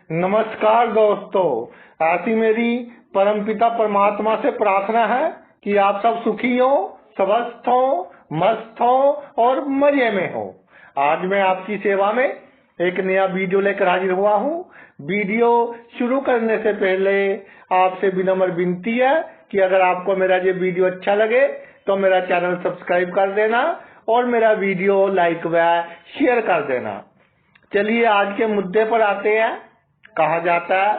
नमस्कार दोस्तों, ऐसी मेरी परमपिता परमात्मा से प्रार्थना है कि आप सब सुखी हो, स्वस्थ हो, मस्त हो और मजे में हो। आज मैं आपकी सेवा में एक नया वीडियो लेकर हाजिर हुआ हूँ। वीडियो शुरू करने से पहले आपसे विनम्र विनती है कि अगर आपको मेरा ये वीडियो अच्छा लगे तो मेरा चैनल सब्सक्राइब कर देना और मेरा वीडियो लाइक व शेयर कर देना। चलिए आज के मुद्दे पर आते हैं। कहा जाता है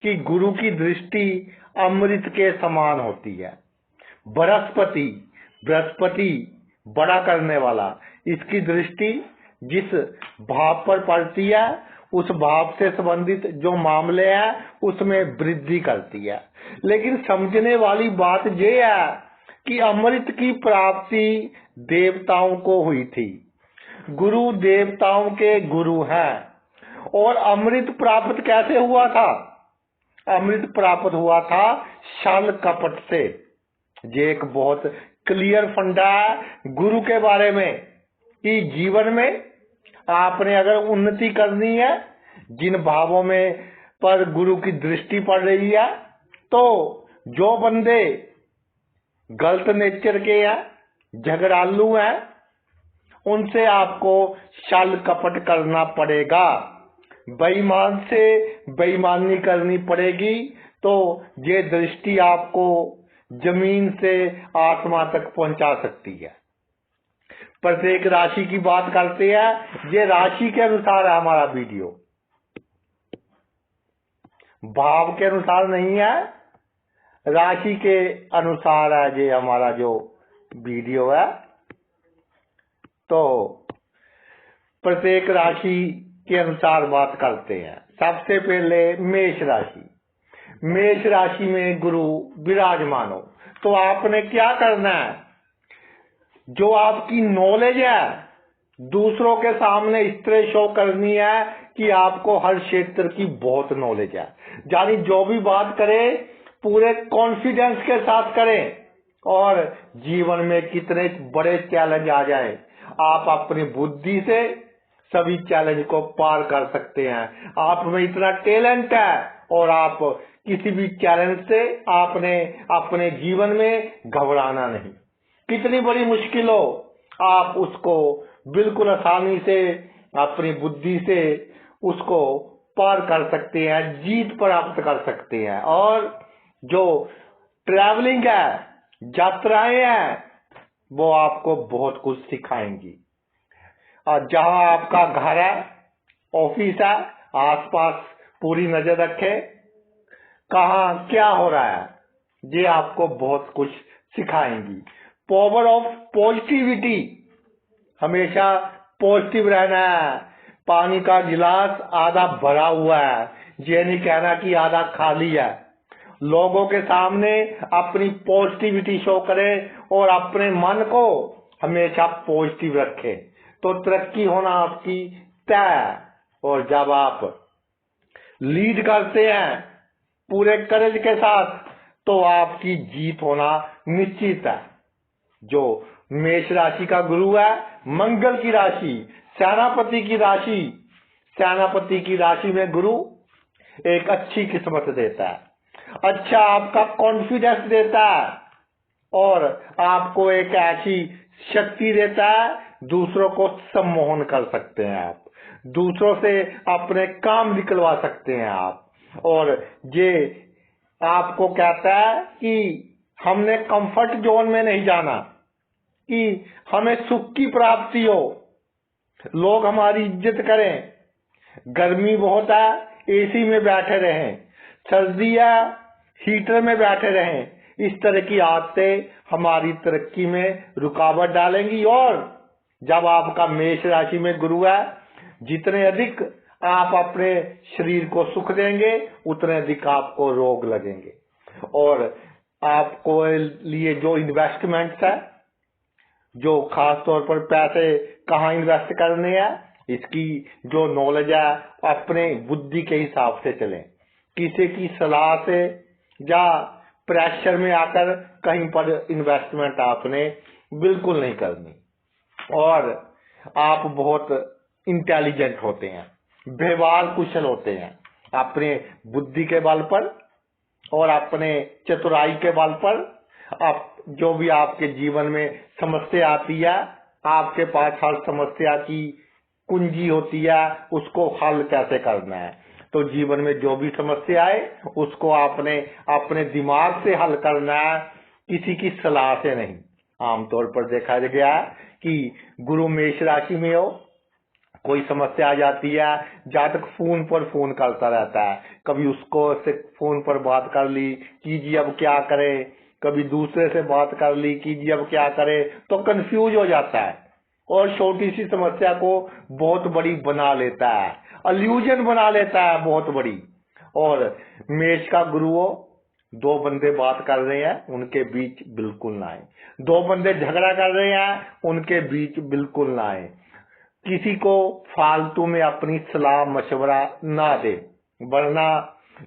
कि गुरु की दृष्टि अमृत के समान होती है। बृहस्पति बड़ा करने वाला, इसकी दृष्टि जिस भाव पर पड़ती है उस भाव से संबंधित जो मामले हैं उसमें वृद्धि करती है। लेकिन समझने वाली बात यह है कि अमृत की प्राप्ति देवताओं को हुई थी। गुरु देवताओं के गुरु हैं। और अमृत प्राप्त कैसे हुआ था? अमृत प्राप्त हुआ था छल कपट से। ये एक बहुत क्लियर फंडा है गुरु के बारे में कि जीवन में आपने अगर उन्नति करनी है, जिन भावों में पर गुरु की दृष्टि पड़ रही है, तो जो बंदे गलत नेचर के हैं, झगड़ालू हैं, उनसे आपको छल कपट करना पड़ेगा। बेईमान से बेईमानी करनी पड़ेगी। तो ये दृष्टि आपको जमीन से आत्मा तक पहुंचा सकती है। प्रत्येक राशि की बात करते हैं। ये राशि के अनुसार है हमारा वीडियो, भाव के अनुसार नहीं है, राशि के अनुसार है ये हमारा जो वीडियो है। तो प्रत्येक राशि के अनुसार बात करते हैं। सबसे पहले मेष राशि। मेष राशि में गुरु विराजमान हो तो आपने क्या करना है? जो आपकी नॉलेज है दूसरों के सामने इस तरह शो करनी है कि आपको हर क्षेत्र की बहुत नॉलेज है। यानी जो भी बात करें पूरे कॉन्फिडेंस के साथ करें। और जीवन में कितने बड़े चैलेंज आ जाए, आप अपनी बुद्धि से सभी चैलेंज को पार कर सकते हैं। आप में इतना टैलेंट है और आप किसी भी चैलेंज से आपने अपने जीवन में घबराना नहीं। कितनी बड़ी मुश्किल हो, आप उसको बिल्कुल आसानी से अपनी बुद्धि से उसको पार कर सकते हैं, जीत प्राप्त कर सकते हैं। और जो ट्रैवलिंग है, यात्राएं हैं, वो आपको बहुत कुछ सिखाएंगी। और जहां आपका घर है, ऑफिस है, आसपास पूरी नजर रखें कहाँ क्या हो रहा है, ये आपको बहुत कुछ सिखाएंगी। पावर ऑफ पॉजिटिविटी, हमेशा पॉजिटिव रहना है। पानी का गिलास आधा भरा हुआ है, ये नहीं कहना कि आधा खाली है। लोगों के सामने अपनी पॉजिटिविटी शो करें और अपने मन को हमेशा पॉजिटिव रखें, तो तरक्की होना आपकी तय है। और जब आप लीड करते हैं पूरे करेज के साथ, तो आपकी जीत होना निश्चित है। जो मेष राशि का गुरु है, मंगल की राशि, सेनापति की राशि। सेनापति की राशि में गुरु एक अच्छी किस्मत देता है, अच्छा आपका कॉन्फिडेंस देता है और आपको एक ऐसी शक्ति देता है, दूसरों को सम्मोहन कर सकते हैं आप, दूसरों से अपने काम निकलवा सकते हैं आप। और ये आपको कहता है कि हमने कंफर्ट जोन में नहीं जाना, कि हमें सुख की प्राप्ति हो, लोग हमारी इज्जत करें। गर्मी बहुत है, एसी में बैठे रहें, सर्दी है, हीटर में बैठे रहें। इस तरह की आदतें हमारी तरक्की में रुकावट डालेंगी। और जब आपका मेष राशि में गुरु है, जितने अधिक आप अपने शरीर को सुख देंगे उतने अधिक आपको रोग लगेंगे। और आपको लिए जो इन्वेस्टमेंट है, जो खास तौर पर पैसे कहाँ इन्वेस्ट करने हैं, इसकी जो नॉलेज है अपने बुद्धि के हिसाब से चलें। किसी की सलाह से या प्रेशर में आकर कहीं पर इन्वेस्टमेंट आपने बिल्कुल नहीं करनी। और आप बहुत इंटेलिजेंट होते हैं, व्यवहार कुशल होते हैं, अपने बुद्धि के बल पर और अपने चतुराई के बल पर आप जो भी आपके जीवन में समस्या आती है, आपके पास हर समस्या की कुंजी होती है, उसको हल कैसे करना है। तो जीवन में जो भी समस्या आए उसको आपने अपने दिमाग से हल करना है, किसी की सलाह से नहीं। आमतौर पर देखा गया है कि गुरु मेष राशि में हो, कोई समस्या आ जाती है, जातक फोन पर फोन करता रहता है, कभी उसको से फोन पर बात कर ली कि जी अब क्या करे, कभी दूसरे से बात कर ली कि जी अब क्या करे, तो कंफ्यूज हो जाता है और छोटी सी समस्या को बहुत बड़ी बना लेता है, अल्यूजन बना लेता है बहुत बड़ी। और मेष का गुरु हो, दो बंदे बात कर रहे हैं उनके बीच बिल्कुल ना आए, दो बंदे झगड़ा कर रहे हैं उनके बीच बिल्कुल ना आए, किसी को फालतू में अपनी सलाह मशवरा ना दे, वरना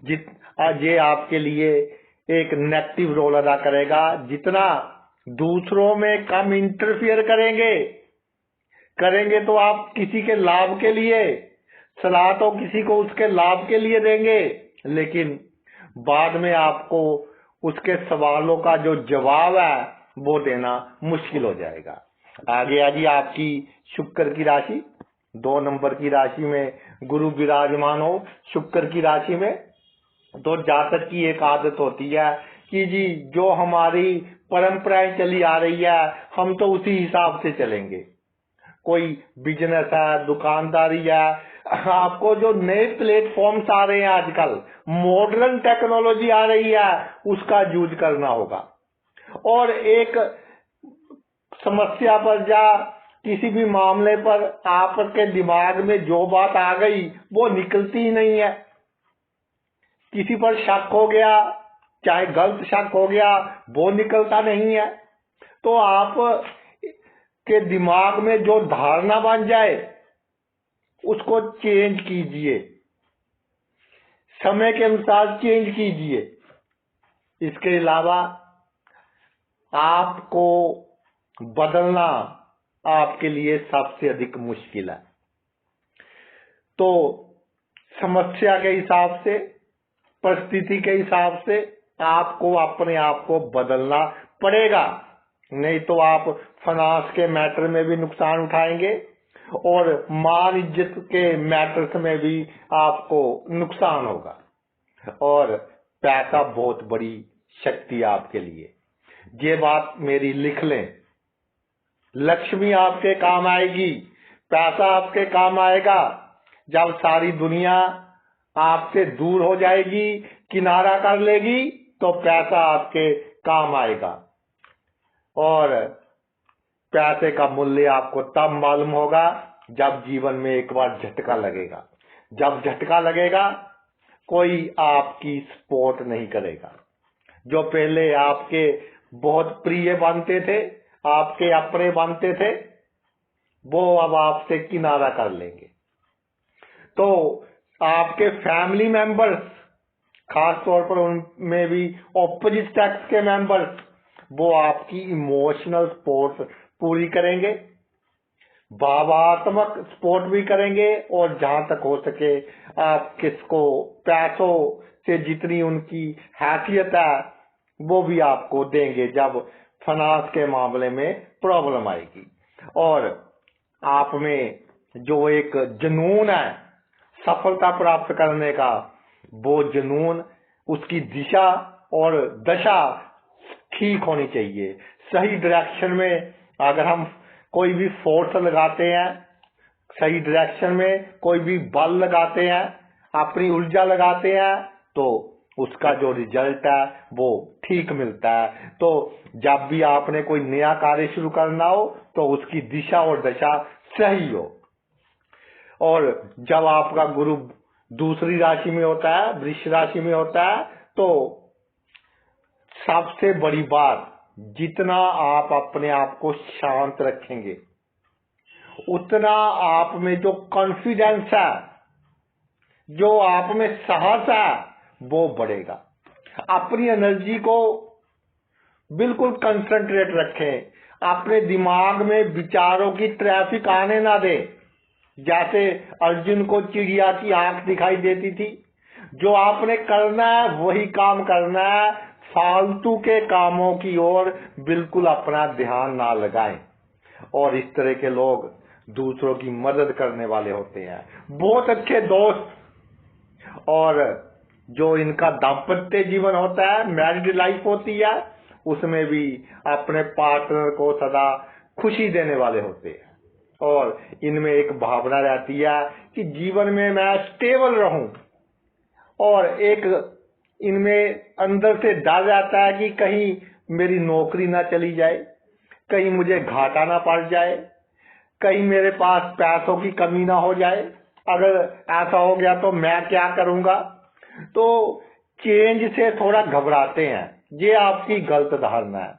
ये आपके लिए एक नेगेटिव रोल अदा करेगा। जितना दूसरों में कम इंटरफियर करेंगे तो आप किसी के लाभ के लिए सलाह तो किसी को उसके लाभ के लिए देंगे, लेकिन बाद में आपको उसके सवालों का जो जवाब है वो देना मुश्किल हो जाएगा। आगे आजी आपकी शुक्र की राशि, 2 नंबर की राशि में गुरु विराजमान हो शुक्र की राशि में, तो जातक की एक आदत होती है कि जी जो हमारी परंपराएं चली आ रही है हम तो उसी हिसाब से चलेंगे। कोई बिजनेस है, दुकानदारी है, आपको जो नए प्लेटफॉर्म्स आ रहे हैं आजकल, मॉडर्न टेक्नोलॉजी आ रही है, उसका यूज करना होगा। और एक समस्या पर या किसी भी मामले पर आपके दिमाग में जो बात आ गई वो निकलती ही नहीं है। किसी पर शक हो गया, चाहे गलत शक हो गया, वो निकलता नहीं है। तो आप के दिमाग में जो धारणा बन जाए उसको चेंज कीजिए, समय के अनुसार चेंज कीजिए। इसके अलावा आपको बदलना आपके लिए सबसे अधिक मुश्किल है। तो समस्या के हिसाब से, परिस्थिति के हिसाब से आपको अपने आप को बदलना पड़ेगा, नहीं तो आप फाइनेंस के मैटर में भी नुकसान उठाएंगे और मान इज्जत के मैटर्स में भी आपको नुकसान होगा। और पैसा बहुत बड़ी शक्ति आपके लिए, ये बात मेरी लिख लें। लक्ष्मी आपके काम आएगी, पैसा आपके काम आएगा जब सारी दुनिया आपसे दूर हो जाएगी, किनारा कर लेगी, तो पैसा आपके काम आएगा। और पैसे का मूल्य आपको तब मालूम होगा जब जीवन में एक बार झटका लगेगा। जब झटका लगेगा कोई आपकी सपोर्ट नहीं करेगा। जो पहले आपके बहुत प्रिय बनते थे, आपके अपने बनते थे, वो अब आपसे किनारा कर लेंगे। तो आपके फैमिली मेंबर्स, खास तौर पर उनमें भी ऑपोजिट सेक्स के मेंबर्स, वो आपकी इमोशनल सपोर्ट पूरी करेंगे, भावात्मक सपोर्ट भी करेंगे, और जहां तक हो सके आप किसको पैसों से जितनी उनकी हैसियत है वो भी आपको देंगे जब फाइनेंस के मामले में प्रॉब्लम आएगी। और आप में जो एक जुनून है सफलता प्राप्त करने का, वो जुनून, उसकी दिशा और दशा ठीक होनी चाहिए, सही डायरेक्शन में। अगर हम कोई भी फोर्स लगाते हैं, सही डायरेक्शन में कोई भी बल लगाते हैं, अपनी ऊर्जा लगाते हैं, तो उसका जो रिजल्ट है वो ठीक मिलता है। तो जब भी आपने कोई नया कार्य शुरू करना हो तो उसकी दिशा और दशा सही हो। और जब आपका गुरु दूसरी राशि में होता है, वृष राशि में होता है, तो सबसे बड़ी बात, जितना आप अपने आप को शांत रखेंगे उतना आप में जो कॉन्फिडेंस है, जो आप में साहस है, वो बढ़ेगा। अपनी एनर्जी को बिल्कुल कंसंट्रेट रखें, अपने दिमाग में विचारों की ट्रैफिक आने ना दें। जैसे अर्जुन को चिड़िया की आंख दिखाई देती थी, जो आपने करना है वही काम करना है। फालतू के कामों की ओर बिल्कुल अपना ध्यान ना लगाएं। और इस तरह के लोग दूसरों की मदद करने वाले होते हैं, बहुत अच्छे दोस्त। और जो इनका दाम्पत्य जीवन होता है, मैरिड लाइफ होती है, उसमें भी अपने पार्टनर को सदा खुशी देने वाले होते हैं। और इनमें एक भावना रहती है कि जीवन में मैं स्टेबल रहूं। और एक इनमें अंदर से डर रहता है कि कहीं मेरी नौकरी ना चली जाए, कहीं मुझे घाटा ना पड़ जाए, कहीं मेरे पास पैसों की कमी ना हो जाए। अगर ऐसा हो गया तो मैं क्या करूंगा। तो चेंज से थोड़ा घबराते हैं, ये आपकी गलत धारणा है।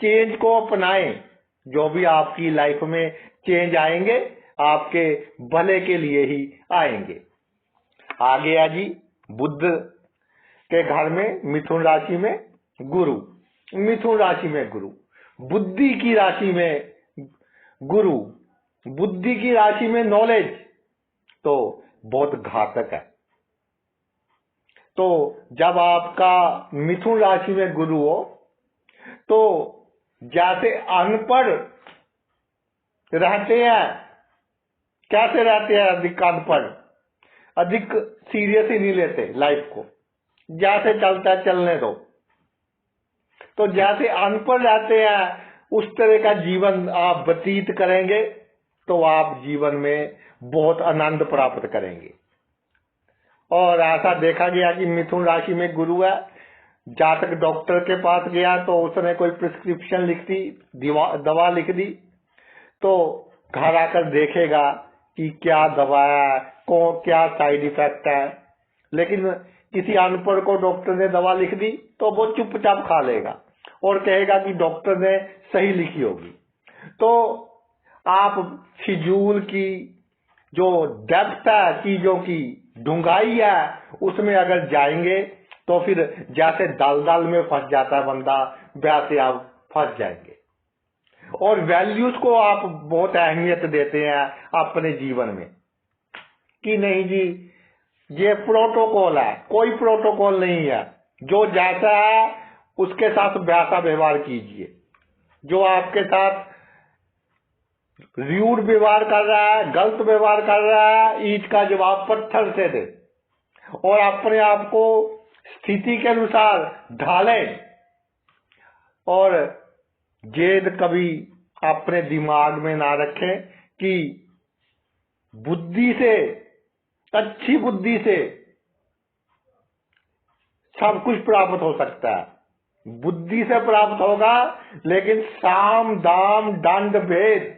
चेंज को अपनाएं। जो भी आपकी लाइफ में चेंज आएंगे आपके भले के लिए ही आएंगे। आगे है जी, बुध के घर में मिथुन राशि में गुरु। मिथुन राशि में गुरु, बुद्धि की राशि में गुरु, बुद्धि की राशि में नॉलेज, तो बहुत घातक है। तो जब आपका मिथुन राशि में गुरु हो तो जैसे अनपढ़ रहते हैं, कैसे रहते हैं अधिक अनपढ़, अधिक सीरियस ही नहीं लेते लाइफ को, जैसे चलता है चलने दो। तो जैसे अनपढ़ रहते हैं उस तरह का जीवन आप व्यतीत करेंगे तो आप जीवन में बहुत आनंद प्राप्त करेंगे। और ऐसा देखा गया कि मिथुन राशि में गुरु है, जातक डॉक्टर के पास गया तो उसने कोई प्रिस्क्रिप्शन लिख दी, दवा लिख दी, तो घर आकर देखेगा कि क्या दवा है, क्या साइड इफेक्ट है। लेकिन किसी अनपढ़ को डॉक्टर ने दवा लिख दी तो वो चुपचाप खा लेगा और कहेगा कि डॉक्टर ने सही लिखी होगी। तो आप फिजूल की जो डेप्थ है, चीजों की ढूंढाई है, उसमें अगर जाएंगे तो फिर जैसे दलदल में फंस जाता है बंदा, वैसे आप फंस जाएंगे। और वैल्यूज को आप बहुत अहमियत देते हैं अपने जीवन में कि नहीं जी ये प्रोटोकॉल है, कोई प्रोटोकॉल नहीं है, जो जैसा है उसके साथ वैसा व्यवहार कीजिए। जो आपके साथ रूड व्यवहार कर रहा है, गलत व्यवहार कर रहा है, ईंट का जवाब पत्थर से दे और अपने आप को स्थिति के अनुसार ढालें। और जेद कभी अपने दिमाग में ना रखें कि बुद्धि से, अच्छी बुद्धि से सब कुछ प्राप्त हो सकता है। बुद्धि से प्राप्त होगा, लेकिन साम दाम दंड भेद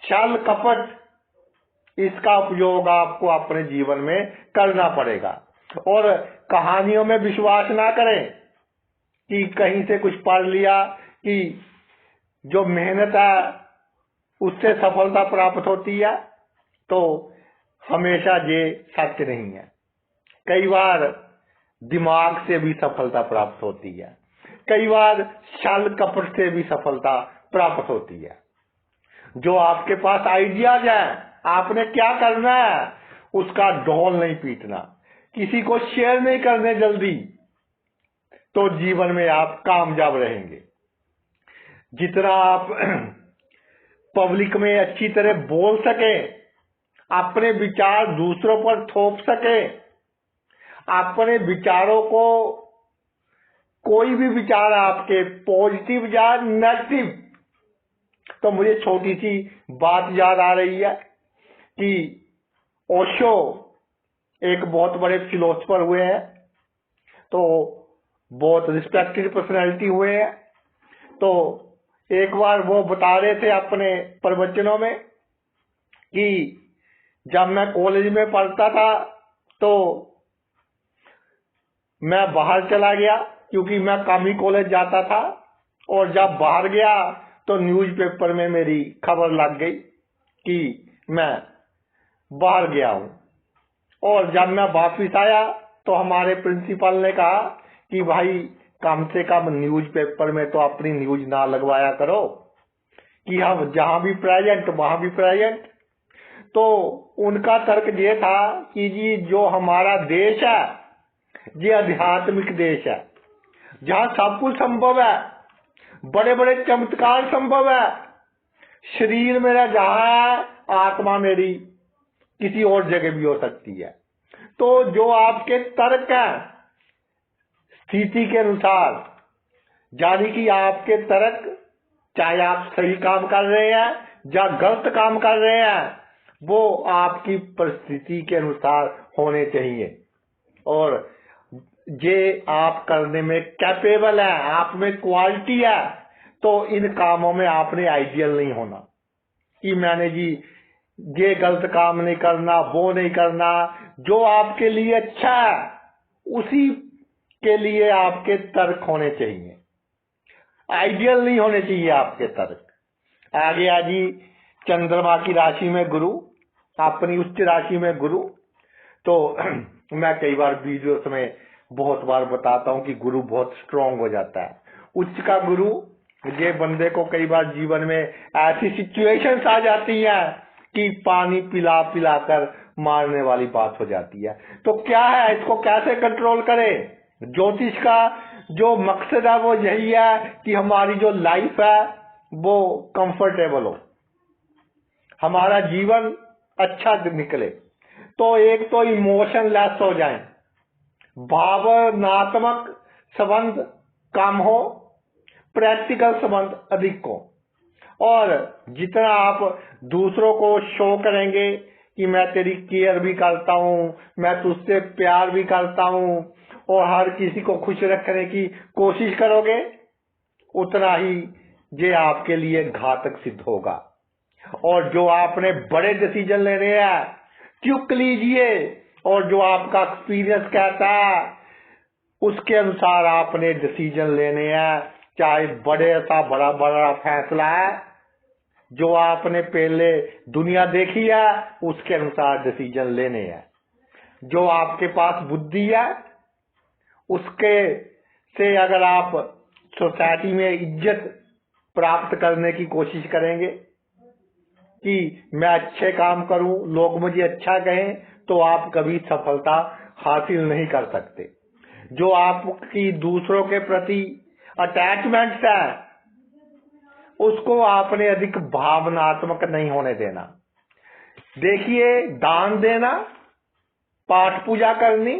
छल कपट, इसका उपयोग आपको अपने जीवन में करना पड़ेगा। और कहानियों में विश्वास ना करें कि कहीं से कुछ पढ़ लिया कि जो मेहनत है उससे सफलता प्राप्त होती है, तो हमेशा ये सत्य नहीं है। कई बार दिमाग से भी सफलता प्राप्त होती है, कई बार छल कपट से भी सफलता प्राप्त होती है। जो आपके पास आइडियाज है, आपने क्या करना है उसका ढोल नहीं पीटना, किसी को शेयर नहीं करने जल्दी, तो जीवन में आप कामयाब रहेंगे। जितना आप पब्लिक में अच्छी तरह बोल सके, अपने विचार दूसरों पर थोप सके, अपने विचारों को, कोई भी विचार आपके पॉजिटिव या नेगेटिव। तो मुझे छोटी सी बात याद आ रही है कि ओशो एक बहुत बड़े फिलोसफर हुए हैं, तो बहुत रिस्पेक्टेड पर्सनैलिटी हुए हैं। तो एक बार वो बता रहे थे अपने प्रवचनों में कि जब मैं कॉलेज में पढ़ता था तो मैं बाहर चला गया, क्योंकि मैं कम ही कॉलेज जाता था, और जब बाहर गया तो न्यूज़पेपर में मेरी खबर लग गई कि मैं बाहर गया हूं। और जब मैं वापिस आया तो हमारे प्रिंसिपल ने कहा कि भाई कम से कम न्यूज़पेपर में तो अपनी न्यूज ना लगवाया करो कि हम जहां भी प्रेजेंट वहां भी प्रेजेंट। तो उनका तर्क ये था कि जी जो हमारा देश है ये आध्यात्मिक देश है, जहाँ सब कुछ संभव है, बड़े बड़े चमत्कार संभव है। शरीर मेरा जहाँ है, आत्मा मेरी किसी और जगह भी हो सकती है। तो जो आपके तर्क हैं स्थिति के अनुसार, यानी कि आपके तर्क चाहे आप सही काम कर रहे हैं या गलत काम कर रहे हैं, वो आपकी परिस्थिति के अनुसार होने चाहिए। और ये आप करने में कैपेबल है, आप में क्वालिटी है, तो इन कामों में आपने आइडियल नहीं होना कि मैंने जी ये गलत काम नहीं करना, वो नहीं करना। जो आपके लिए अच्छा है उसी के लिए आपके तर्क होने चाहिए, आइडियल नहीं होने चाहिए आपके तर्क। आगे आजी चंद्रमा की राशि में गुरु, अपनी उच्च राशि में गुरु। तो मैं कई बार वीडियोस में बहुत बार बताता हूं कि गुरु बहुत स्ट्रांग हो जाता है। उच्च का गुरु ये बंदे को कई बार जीवन में ऐसी सिचुएशंस आ जाती हैं कि पानी पिला पिला कर मारने वाली बात हो जाती है। तो क्या है, इसको कैसे कंट्रोल करें? ज्योतिष का जो मकसद है वो यही है कि हमारी जो लाइफ है वो कंफर्टेबल हो, हमारा जीवन अच्छा निकले। तो एक तो इमोशन लेस हो जाए, भावनात्मक संबंध कम हो, प्रैक्टिकल संबंध अधिक हो। और जितना आप दूसरों को शो करेंगे कि मैं तेरी केयर भी करता हूँ, मैं तुझसे प्यार भी करता हूँ और हर किसी को खुश रखने की कोशिश करोगे, उतना ही ये आपके लिए घातक सिद्ध होगा। और जो आपने बड़े डिसीजन लेने हैं क्विक लीजिए, और जो आपका एक्सपीरियंस कहता है उसके अनुसार आपने डिसीजन लेने हैं। चाहे बड़े सा बड़ा बड़ा फैसला है, जो आपने पहले दुनिया देखी है उसके अनुसार डिसीजन लेने हैं। जो आपके पास बुद्धि है उसके से अगर आप सोसाइटी में इज्जत प्राप्त करने की कोशिश करेंगे कि मैं अच्छे काम करूं, लोग मुझे अच्छा कहें, तो आप कभी सफलता हासिल नहीं कर सकते। जो आपकी दूसरों के प्रति अटैचमेंट है उसको आपने अधिक भावनात्मक नहीं होने देना। देखिए, दान देना, पाठ पूजा करनी,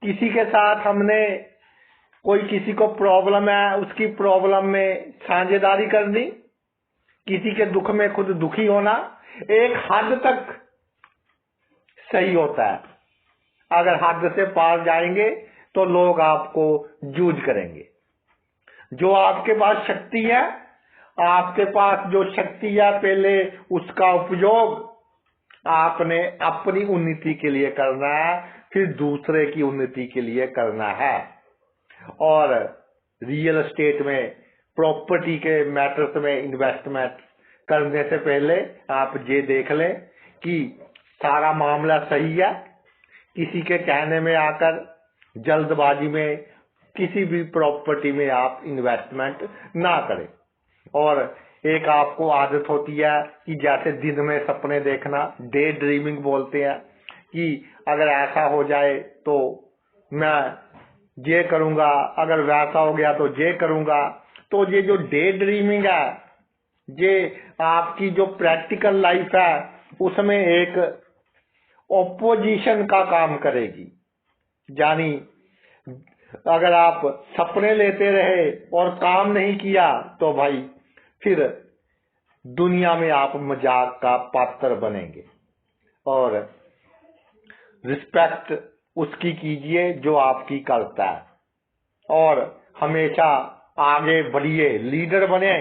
किसी के साथ हमने कोई किसी को प्रॉब्लम है उसकी प्रॉब्लम में साझेदारी करनी, किसी के दुख में खुद दुखी होना, एक हद तक सही होता है। अगर हद से पार जाएंगे तो लोग आपको जूझ करेंगे। जो आपके पास शक्ति है, आपके पास जो शक्ति है, पहले उसका उपयोग आपने अपनी उन्नति के लिए करना है, फिर दूसरे की उन्नति के लिए करना है। और रियल एस्टेट में, प्रॉपर्टी के मैटर्स में इन्वेस्टमेंट करने से पहले आप ये देख लें कि सारा मामला सही है। किसी के कहने में आकर जल्दबाजी में किसी भी प्रॉपर्टी में आप इन्वेस्टमेंट ना करें। और एक आपको आदत होती है कि जैसे दिन में सपने देखना, डे ड्रीमिंग बोलते हैं, कि अगर ऐसा हो जाए तो मैं ये करूंगा, अगर वैसा हो गया तो ये करूंगा। तो ये जो डे ड्रीमिंग है, ये आपकी जो प्रैक्टिकल लाइफ है उसमें एक ओपोजिशन का काम करेगी। यानी अगर आप सपने लेते रहे और काम नहीं किया तो भाई फिर दुनिया में आप मजाक का पात्र बनेंगे। और रिस्पेक्ट उसकी कीजिए जो आपकी करता है, और हमेशा आगे बढ़िए, लीडर बने।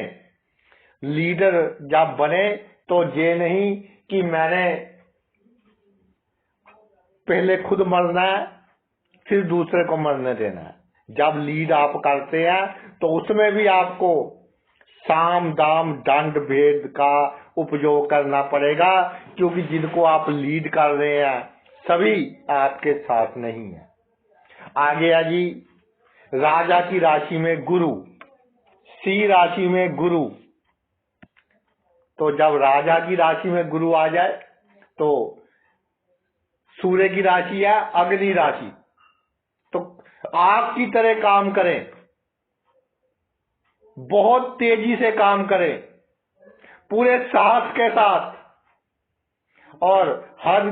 लीडर जब बने तो ये नहीं कि मैंने पहले खुद मरना है फिर दूसरे को मरने देना है। जब लीड आप करते हैं तो उसमें भी आपको साम दाम दंड भेद का उपयोग करना पड़ेगा, क्योंकि जिनको आप लीड कर रहे हैं सभी आपके साथ नहीं है। आगे है जी राजा की राशि में गुरु, सी राशि में गुरु। तो जब राजा की राशि में गुरु आ जाए तो सूर्य की राशि है अग्नि राशि, तो आग की तरह काम करें, बहुत तेजी से काम करें, पूरे साहस के साथ, और हर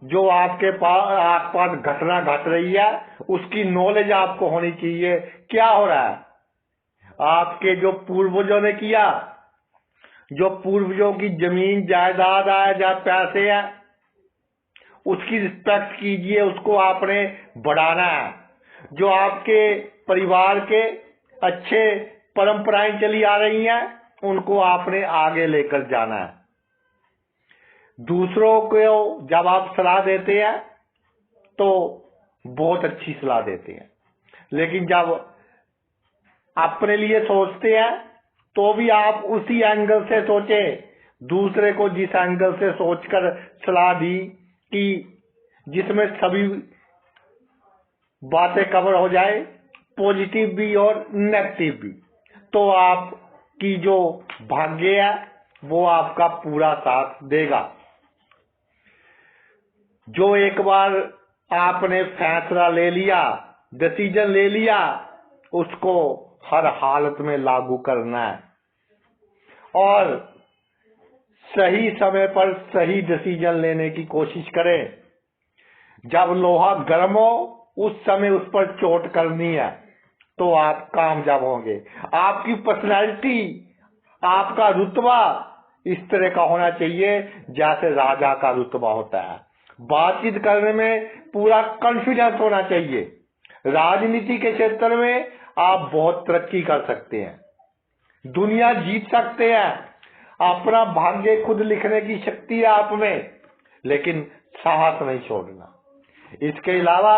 जो आपके पास आसपास घटना घट रही है उसकी नॉलेज आपको होनी चाहिए। क्या हो रहा है, आपके जो पूर्वजों ने किया, जो पूर्वजों की जमीन जायदाद है या पैसे है, उसकी रिस्पेक्ट कीजिए, उसको आपने बढ़ाना है। जो आपके परिवार के अच्छे परंपराएं चली आ रही हैं उनको आपने आगे लेकर जाना है। दूसरों को जब आप सलाह देते हैं तो बहुत अच्छी सलाह देते हैं, लेकिन जब अपने लिए सोचते हैं तो भी आप उसी एंगल से सोचें, दूसरे को जिस एंगल से सोचकर सलाह दी कि जिसमें सभी बातें कवर हो जाए, पॉजिटिव भी और नेगेटिव भी, तो आपकी जो भाग्य है वो आपका पूरा साथ देगा। जो एक बार आपने फैसला ले लिया, डिसीजन ले लिया, उसको हर हालत में लागू करना है और सही समय पर सही डिसीजन लेने की कोशिश करें। जब लोहा गर्म हो उस समय उस पर चोट करनी है तो आप कामयाब होंगे। आपकी पर्सनैलिटी, आपका रुतबा इस तरह का होना चाहिए जैसे राजा का रुतबा होता है। बातचीत करने में पूरा कॉन्फिडेंस होना चाहिए। राजनीति के क्षेत्र में आप बहुत तरक्की कर सकते हैं, दुनिया जीत सकते हैं, अपना भाग्य खुद लिखने की शक्ति है आप में, लेकिन साहस नहीं छोड़ना। इसके अलावा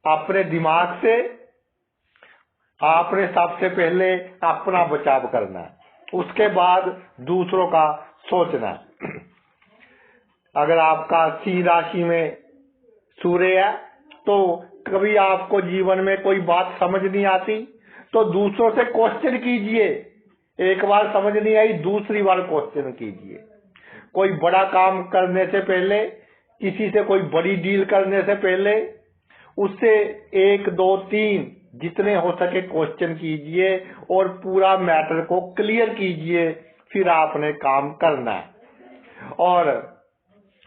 अपने दिमाग से आपने सबसे पहले अपना बचाव करना है, उसके बाद दूसरों का सोचना है। अगर आपका सिंह राशि में सूर्य है तो कभी आपको जीवन में कोई बात समझ नहीं आती तो दूसरों से क्वेश्चन कीजिए। एक बार समझ नहीं आई, दूसरी बार क्वेश्चन कीजिए। कोई बड़ा काम करने से पहले, किसी से कोई बड़ी डील करने से पहले उससे 1 2 3 जितने हो सके क्वेश्चन कीजिए और पूरा मैटर को क्लियर कीजिए, फिर आपने काम करना है। और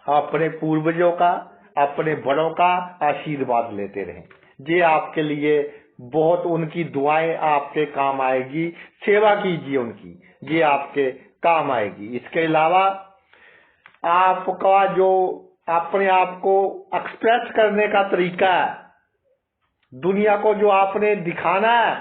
अपने पूर्वजों का, अपने बड़ों का आशीर्वाद लेते रहें। ये आपके लिए बहुत, उनकी दुआएं आपके काम आएगी। सेवा कीजिए उनकी, ये आपके काम आएगी। इसके अलावा आपका जो अपने आप को एक्सप्रेस करने का तरीका है, दुनिया को जो आपने दिखाना है,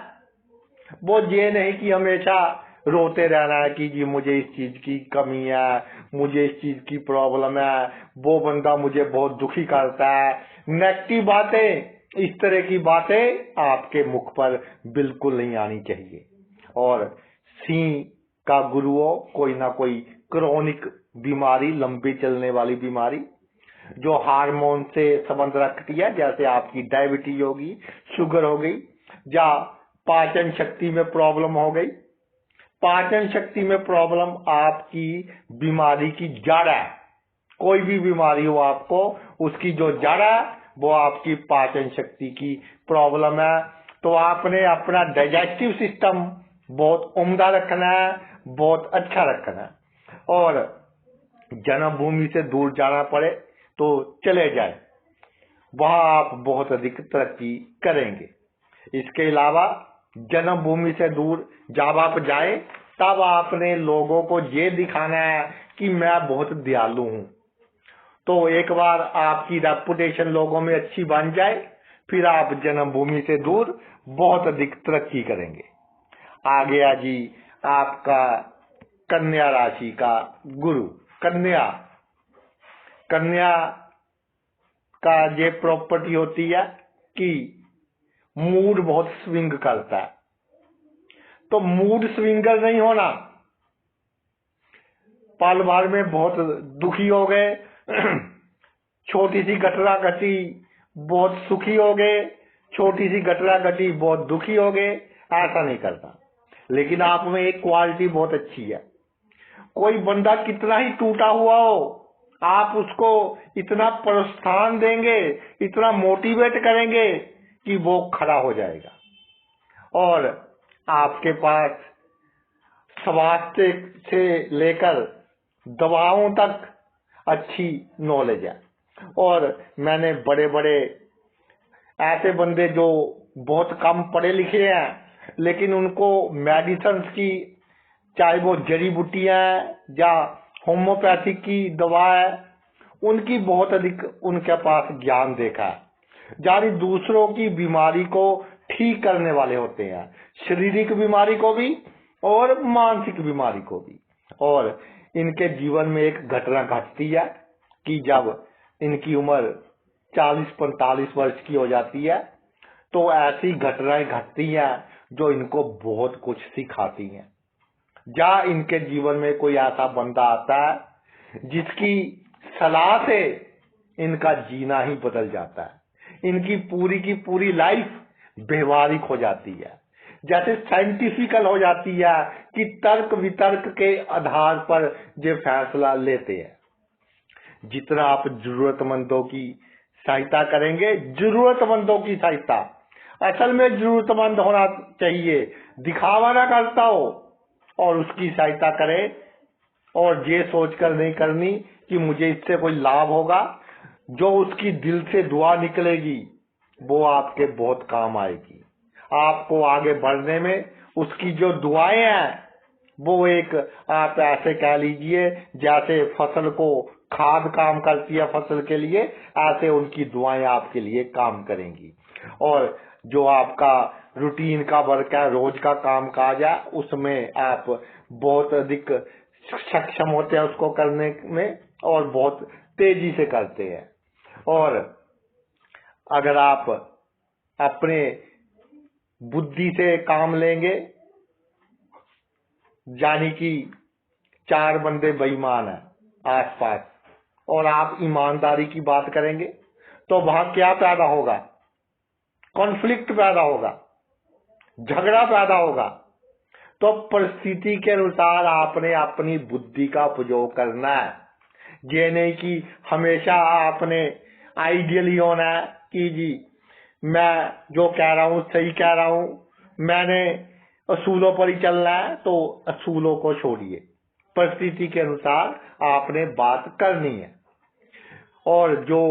वो ये नहीं कि हमेशा रोते रहना है कि जी मुझे इस चीज की कमी है, मुझे इस चीज की प्रॉब्लम है, वो बंदा मुझे बहुत दुखी करता है। नेगेटिव बातें, इस तरह की बातें आपके मुख पर बिल्कुल नहीं आनी चाहिए। और सिंह का गुरु हो कोई ना कोई क्रोनिक बीमारी, लंबी चलने वाली बीमारी जो हार्मोन से संबंध रखती है, जैसे आपकी डायबिटीज होगी, शुगर हो गई, या पाचन शक्ति में प्रॉब्लम हो गई। पाचन शक्ति में प्रॉब्लम आपकी बीमारी की जड़ है। कोई भी बीमारी हो आपको, उसकी जो जड़ है वो आपकी पाचन शक्ति की प्रॉब्लम है। तो आपने अपना डाइजेस्टिव सिस्टम बहुत उम्दा रखना है, बहुत अच्छा रखना है। और जन्मभूमि से दूर जाना पड़े तो चले जाए, वहां आप बहुत अधिक तरक्की करेंगे। इसके अलावा जन्मभूमि से दूर जब आप जाए तब आपने लोगों को ये दिखाना है कि मैं बहुत दयालु हूं। तो एक बार आपकी रेपुटेशन लोगों में अच्छी बन जाए, फिर आप जन्मभूमि से दूर बहुत अधिक तरक्की करेंगे। आ गया जी आपका कन्या राशि का गुरु। कन्या, कन्या का ये प्रॉपर्टी होती है कि मूड बहुत स्विंग करता है। तो मूड स्विंगर नहीं होना। पल भर में बहुत दुखी हो गए, छोटी सी घटना घटी बहुत सुखी हो गए, छोटी सी घटना घटी बहुत दुखी हो गए, ऐसा नहीं करता। लेकिन आप में एक क्वालिटी बहुत अच्छी है। कोई बंदा कितना ही टूटा हुआ हो, आप उसको इतना प्रोत्साहन देंगे, इतना मोटिवेट करेंगे कि वो खड़ा हो जाएगा। और आपके पास स्वास्थ्य से लेकर दवाओं तक अच्छी नॉलेज है। और मैंने बड़े बड़े ऐसे बंदे जो बहुत कम पढ़े लिखे हैं लेकिन उनको मेडिसिन की, चाहे वो जड़ी बूटियां या होम्योपैथिक की दवा है, उनकी बहुत अधिक उनके पास ज्ञान देखा है। यानी दूसरों की बीमारी को ठीक करने वाले होते हैं, शारीरिक बीमारी को भी और मानसिक बीमारी को भी। और इनके जीवन में एक घटना घटती है कि जब इनकी उम्र 40-45 वर्ष की हो जाती है तो ऐसी घटनाएं घटती हैं जो इनको बहुत कुछ सिखाती हैं। या इनके जीवन में कोई ऐसा बंदा आता है जिसकी सलाह से इनका जीना ही बदल जाता है, इनकी पूरी की पूरी लाइफ व्यवहारिक हो जाती है, जैसे साइंटिफिकल हो जाती है कि तर्क वितर्क के आधार पर ये फैसला लेते हैं। जितना आप जरूरतमंदों की सहायता करेंगे, जरूरतमंदों की सहायता, असल में जरूरतमंद होना चाहिए, दिखावा ना करता हो और उसकी सहायता करे और ये सोचकर नहीं करनी कि मुझे इससे कोई लाभ होगा। जो उसकी दिल से दुआ निकलेगी वो आपके बहुत काम आएगी। आपको आगे बढ़ने में उसकी जो दुआएं हैं वो एक, आप ऐसे कह लीजिए जैसे फसल को खाद काम करती है फसल के लिए, ऐसे उनकी दुआएं आपके लिए काम करेंगी। और जो आपका रूटीन का वर्क है, रोज का काम काज है, उसमें आप बहुत अधिक सक्षम होते हैं उसको करने में और बहुत तेजी से करते हैं। और अगर आप अपने बुद्धि से काम लेंगे, यानी कि 4 बंदे बेईमान हैं आसपास और आप ईमानदारी की बात करेंगे तो वहां क्या पैदा होगा? कॉन्फ्लिक्ट पैदा होगा, झगड़ा पैदा होगा। तो परिस्थिति के अनुसार आपने अपनी बुद्धि का उपयोग करना है। ये नहीं कि हमेशा आपने आइडियली होना है कि जी मैं जो कह रहा हूँ सही कह रहा हूँ, मैंने असूलों पर ही चलना है, तो असूलों को छोड़िए, परिस्थिति के अनुसार आपने बात करनी है। और जो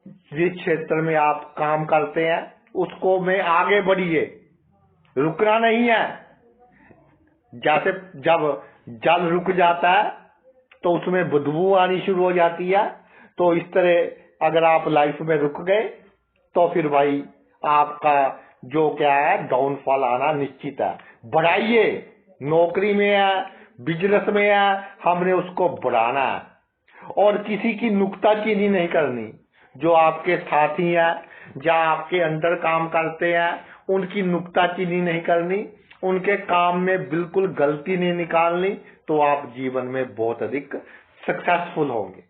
जिस क्षेत्र में आप काम करते हैं उसको में आगे बढ़िए, रुकना नहीं है। जैसे जब जल रुक जाता है तो उसमें बदबू आनी शुरू हो जाती है, तो इस तरह अगर आप लाइफ में रुक गए तो फिर भाई आपका जो क्या है डाउनफॉल आना निश्चित है। बढ़ाइए, नौकरी में है, बिजनेस में है, हमने उसको बढ़ाना है और किसी की नुक्ताचीनी नहीं करनी। जो आपके साथी हैं या आपके अंदर काम करते हैं उनकी नुक्ताचीनी नहीं करनी, उनके काम में बिल्कुल गलती नहीं निकालनी, तो आप जीवन में बहुत अधिक सक्सेसफुल होंगे।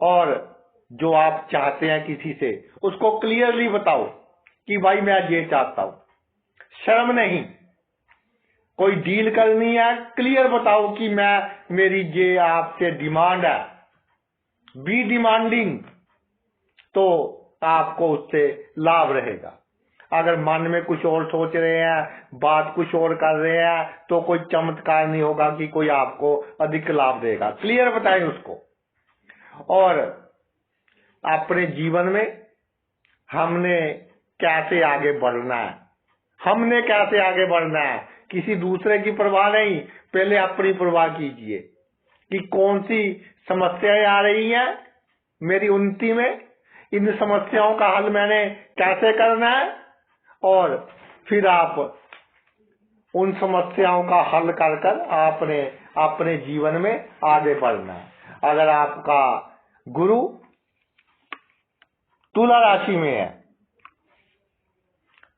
और जो आप चाहते हैं किसी से उसको क्लियरली बताओ कि भाई मैं ये चाहता हूं, शर्म नहीं। कोई डील करनी है क्लियर बताओ कि मेरी ये आपसे डिमांड है, बी डिमांडिंग, तो आपको उससे लाभ रहेगा। अगर मन में कुछ और सोच रहे हैं, बात कुछ और कर रहे हैं, तो कोई चमत्कार नहीं होगा कि कोई आपको अधिक लाभ देगा। क्लियर बताएं उसको। और अपने जीवन में हमने कैसे आगे बढ़ना है, हमने कैसे आगे बढ़ना है, किसी दूसरे की परवाह नहीं, पहले अपनी परवाह कीजिए कि कौन सी समस्याएं आ रही हैं मेरी उन्नति में, इन समस्याओं का हल मैंने कैसे करना है, और फिर आप उन समस्याओं का हल कर कर आपने अपने जीवन में आगे बढ़ना है। अगर आपका गुरु तुला राशि में है,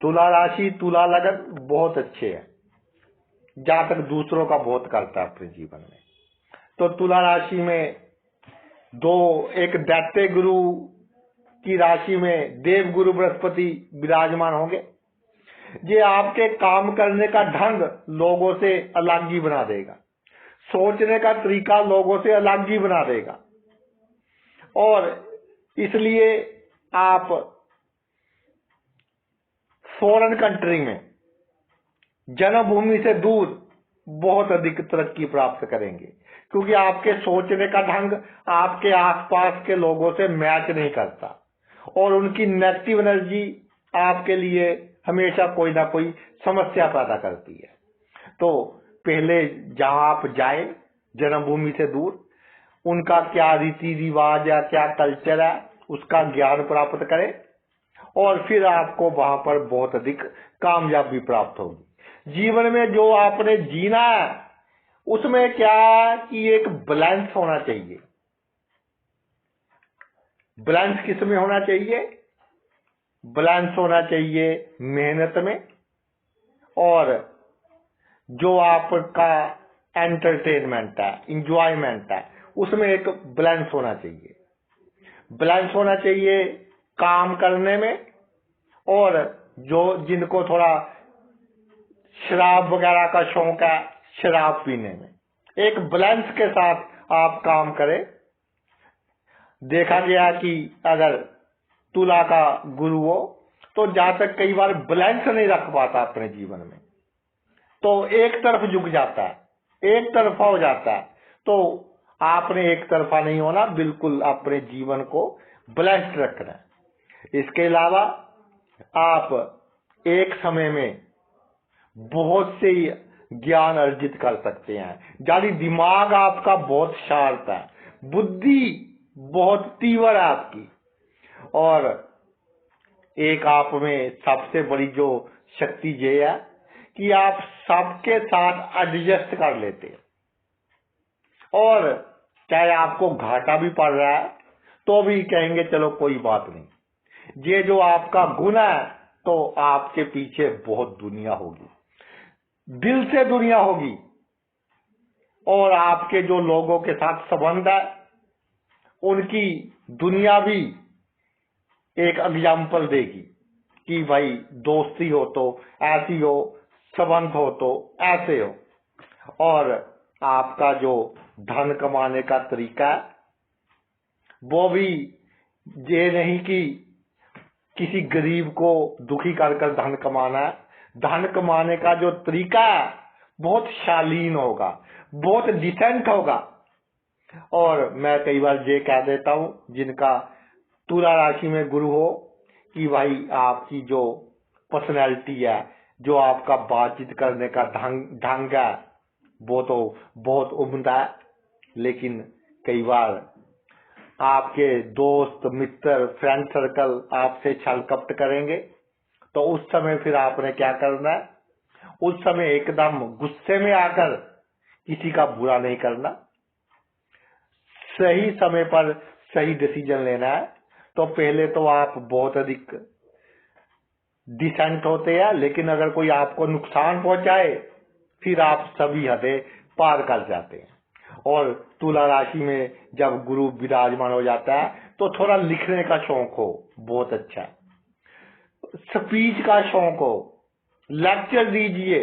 तुला राशि तुला लगन बहुत अच्छे है, जहां तक दूसरों का बहुत करता है अपने जीवन में। तो तुला राशि में एक दैत्य गुरु की राशि में देव गुरु बृहस्पति विराजमान होंगे। ये आपके काम करने का ढंग लोगों से अलग ही बना देगा, सोचने का तरीका लोगों से अलग ही बना देगा। और इसलिए आप फॉरेन कंट्री में जन्मभूमि से दूर बहुत अधिक तरक्की प्राप्त करेंगे, क्योंकि आपके सोचने का ढंग आपके आसपास के लोगों से मैच नहीं करता और उनकी नेगेटिव एनर्जी आपके लिए हमेशा कोई ना कोई समस्या पैदा करती है। तो पहले जहां आप जाए जन्मभूमि से दूर, उनका क्या रीति रिवाज या क्या कल्चर है उसका ज्ञान प्राप्त करें और फिर आपको वहां पर बहुत अधिक कामयाबी प्राप्त होगी। जीवन में जो आपने जीना है उसमें क्या कि एक बैलेंस होना चाहिए। बैलेंस किस में होना चाहिए? बैलेंस होना चाहिए मेहनत में, और जो आपका एंटरटेनमेंट है, इंजॉयमेंट है, उसमें एक बैलेंस होना चाहिए। बैलेंस होना चाहिए काम करने में, और जो जिनको थोड़ा शराब वगैरह का शौक है, शराब पीने में, एक बैलेंस के साथ आप काम करें। देखा गया कि अगर तुला का गुरु हो तो जहां तक कई बार बैलेंस नहीं रख पाता अपने जीवन में, तो एक तरफ झुक जाता है, एक तरफा हो जाता है। तो आपने एक तरफा नहीं होना, बिल्कुल अपने जीवन को बैलेंस्ड रखना है। इसके अलावा आप एक समय में बहुत से ज्ञान अर्जित कर सकते हैं। यानी दिमाग आपका बहुत शार्प है, बुद्धि बहुत तीव्र है आपकी, और एक आप में सबसे बड़ी जो शक्ति ये है कि आप सबके साथ एडजस्ट कर लेते हैं, और चाहे आपको घाटा भी पड़ रहा है तो भी कहेंगे चलो कोई बात नहीं। ये जो आपका गुण है, तो आपके पीछे बहुत दुनिया होगी, दिल से दुनिया होगी, और आपके जो लोगों के साथ संबंध है उनकी दुनिया भी एक एग्जाम्पल देगी कि भाई दोस्ती हो तो ऐसी हो, संबंध हो तो ऐसे हो। और आपका जो धन कमाने का तरीका है वो भी ये नहीं कि किसी गरीब को दुखी कर कर धन कमाना है। धन कमाने का जो तरीका है बहुत शालीन होगा, बहुत डिसेंट होगा। और मैं कई बार ये कह देता हूं जिनका तुला राशि में गुरु हो कि भाई आपकी जो पर्सनैलिटी है, जो आपका बातचीत करने का ढंग है, वो तो बहुत उम्दा है, लेकिन कई बार आपके दोस्त मित्र फ्रेंड सर्कल आपसे छल कपट करेंगे, तो उस समय फिर आपने क्या करना है? उस समय एकदम गुस्से में आकर किसी का बुरा नहीं करना, सही समय पर सही डिसीजन लेना है। तो पहले तो आप बहुत अधिक डिसेंट होते हैं, लेकिन अगर कोई आपको नुकसान पहुंचाए फिर आप सभी हदें पार कर जाते हैं। और तुला राशि में जब गुरु विराजमान हो जाता है तो थोड़ा लिखने का शौक हो, बहुत अच्छा है, स्पीच का शौक हो, लेक्चर दीजिए,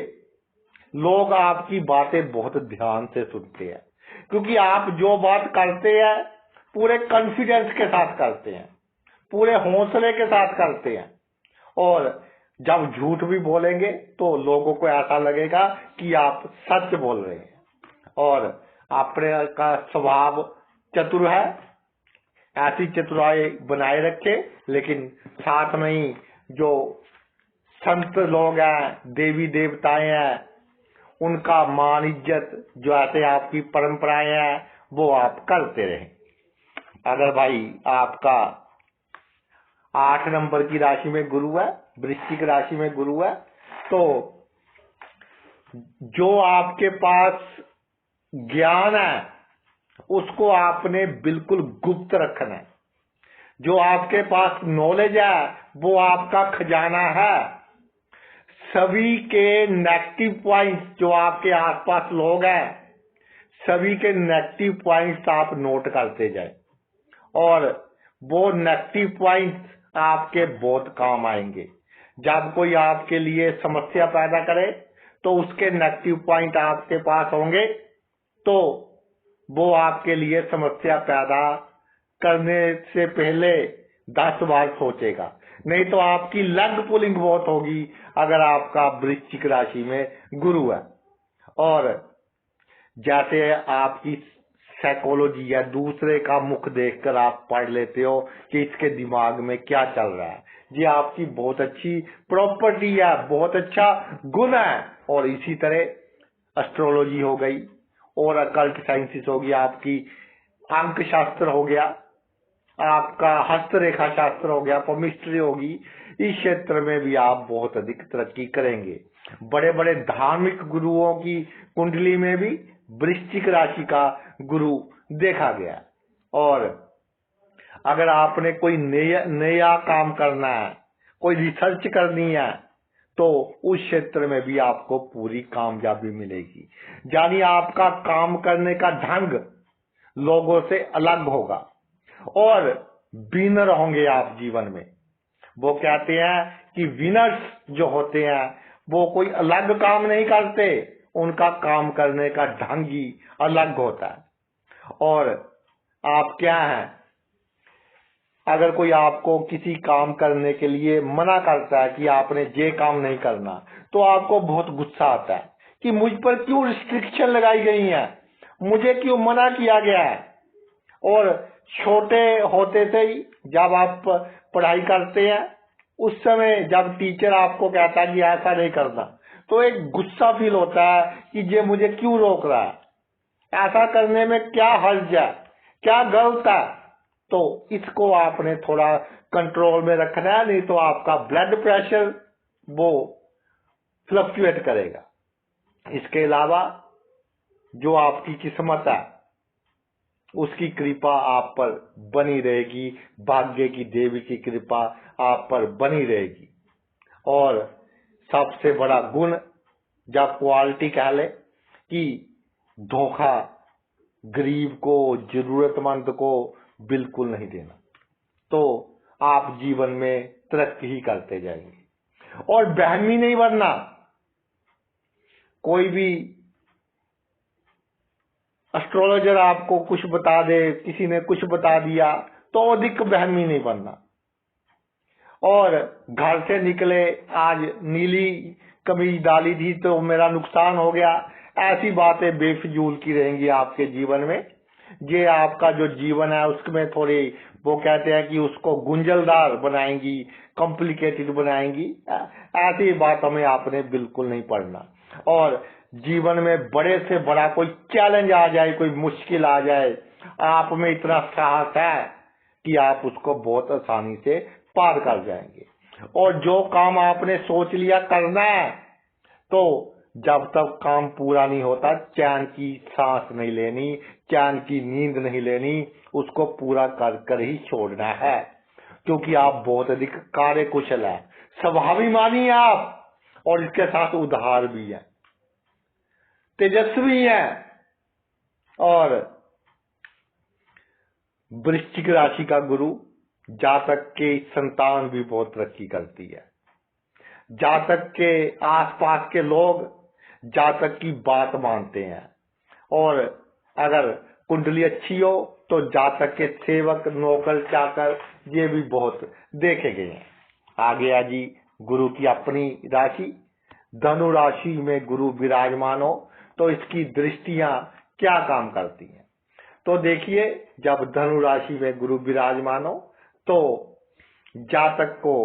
लोग आपकी बातें बहुत ध्यान से सुनते हैं, क्योंकि आप जो बात करते हैं पूरे कॉन्फिडेंस के साथ करते हैं, पूरे हौसले के साथ करते हैं, और जब झूठ भी बोलेंगे तो लोगों को ऐसा लगेगा कि आप सच बोल रहे हैं। और आपने का स्वभाव चतुर है, ऐसी चतुराई बनाए रखे, लेकिन साथ में ही जो संत लोग हैं, देवी देवताएं हैं, उनका मान इज्जत, जो ऐसे आपकी परंपराएं हैं, वो आप करते रहें। अगर भाई आपका 8 नंबर की राशि में गुरु है, वृश्चिक राशि में गुरु है, तो जो आपके पास ज्ञान है उसको आपने बिल्कुल गुप्त रखना है। जो आपके पास नॉलेज है वो आपका खजाना है। सभी के नेगेटिव पॉइंट्स, जो आपके आसपास लोग हैं, सभी के नेगेटिव पॉइंट्स आप नोट करते जाए, और वो नेगेटिव पॉइंट्स आपके बहुत काम आएंगे। जब कोई आपके लिए समस्या पैदा करे तो उसके नेगेटिव पॉइंट आपके पास होंगे, तो वो आपके लिए समस्या पैदा करने से पहले 10 बार सोचेगा, नहीं तो आपकी लग पुलिंग बहुत होगी अगर आपका वृश्चिक राशि में गुरु है। और जैसे आपकी साइकोलॉजी है, दूसरे का मुख देखकर आप पढ़ लेते हो कि इसके दिमाग में क्या चल रहा है, ये आपकी बहुत अच्छी प्रॉपर्टी है, बहुत अच्छा गुण है। और इसी तरह एस्ट्रोलॉजी हो गई और अकल्ट साइंसेस हो गया, आपकी अंक शास्त्र हो गया, आपका हस्तरेखा शास्त्र हो गया, पमिस्ट्री होगी, इस क्षेत्र में भी आप बहुत अधिक तरक्की करेंगे। बड़े बड़े धार्मिक गुरुओं की कुंडली में भी वृश्चिक राशि का गुरु देखा गया। और अगर आपने कोई नया काम करना है, कोई रिसर्च करनी है, तो उस क्षेत्र में भी आपको पूरी कामयाबी मिलेगी। यानी आपका काम करने का ढंग लोगों से अलग होगा और विनर होंगे आप जीवन में। वो कहते हैं कि विनर्स जो होते हैं वो कोई अलग काम नहीं करते, उनका काम करने का ढंग ही अलग होता है। और आप क्या हैं, अगर कोई आपको किसी काम करने के लिए मना करता है कि आपने ये काम नहीं करना, तो आपको बहुत गुस्सा आता है कि मुझ पर क्यों रिस्ट्रिक्शन लगाई गई है, मुझे क्यों मना किया गया है। और छोटे होते से ही जब आप पढ़ाई करते हैं, उस समय जब टीचर आपको कहता है कि ऐसा नहीं करना, तो एक गुस्सा फील होता है कि ये मुझे क्यों रोक रहा है, ऐसा करने में क्या हर्ज है, क्या गलत है। तो इसको आपने थोड़ा कंट्रोल में रखना है, नहीं तो आपका ब्लड प्रेशर वो फ्लक्चुएट करेगा। इसके अलावा जो आपकी किस्मत है उसकी कृपा आप पर बनी रहेगी, भाग्य की देवी की कृपा आप पर बनी रहेगी। और सबसे बड़ा गुण जब क्वालिटी कह ले कि धोखा गरीब को, जरूरतमंद को बिल्कुल नहीं देना, तो आप जीवन में तरक्की ही करते जाएंगे। और बहमी नहीं बनना, कोई भी एस्ट्रोलॉजर आपको कुछ बता दे, किसी ने कुछ बता दिया, तो अधिक बहमी नहीं बनना। और घर से निकले, आज नीली कमीज डाली थी तो मेरा नुकसान हो गया, ऐसी बातें बेफिजूल की रहेंगी आपके जीवन में। ये आपका जो जीवन है उसमें थोड़ी, वो कहते हैं कि उसको गुंजलदार बनाएंगी, कॉम्प्लिकेटेड बनाएंगी। ऐसी बातों में आपने बिल्कुल नहीं पड़ना। और जीवन में बड़े से बड़ा कोई चैलेंज आ जाए, कोई मुश्किल आ जाए, आप में इतना साहस है कि आप उसको बहुत आसानी से पार कर जाएंगे। और जो काम आपने सोच लिया करना है, तो जब तक काम पूरा नहीं होता चैन की सांस नहीं लेनी, चैन की नींद नहीं लेनी, उसको पूरा कर कर ही छोड़ना है। क्योंकि आप बहुत अधिक कार्यकुशल है, स्वाभिमानी है आप, और इसके साथ उदार भी है, तेजस्वी है। और वृश्चिक राशि का गुरु जातक के संतान भी बहुत तरक्की करती है। जातक के आसपास के लोग जातक की बात मानते हैं। और अगर कुंडली अच्छी हो तो जातक के सेवक, नौकर, चाकर ये भी बहुत देखे गए हैं। आगे आ जी गुरु की अपनी राशि, धनु राशि में गुरु विराजमान हो तो इसकी दृष्टियां क्या काम करती हैं। तो देखिए, जब धनु राशि में गुरु विराजमान हो तो जातक को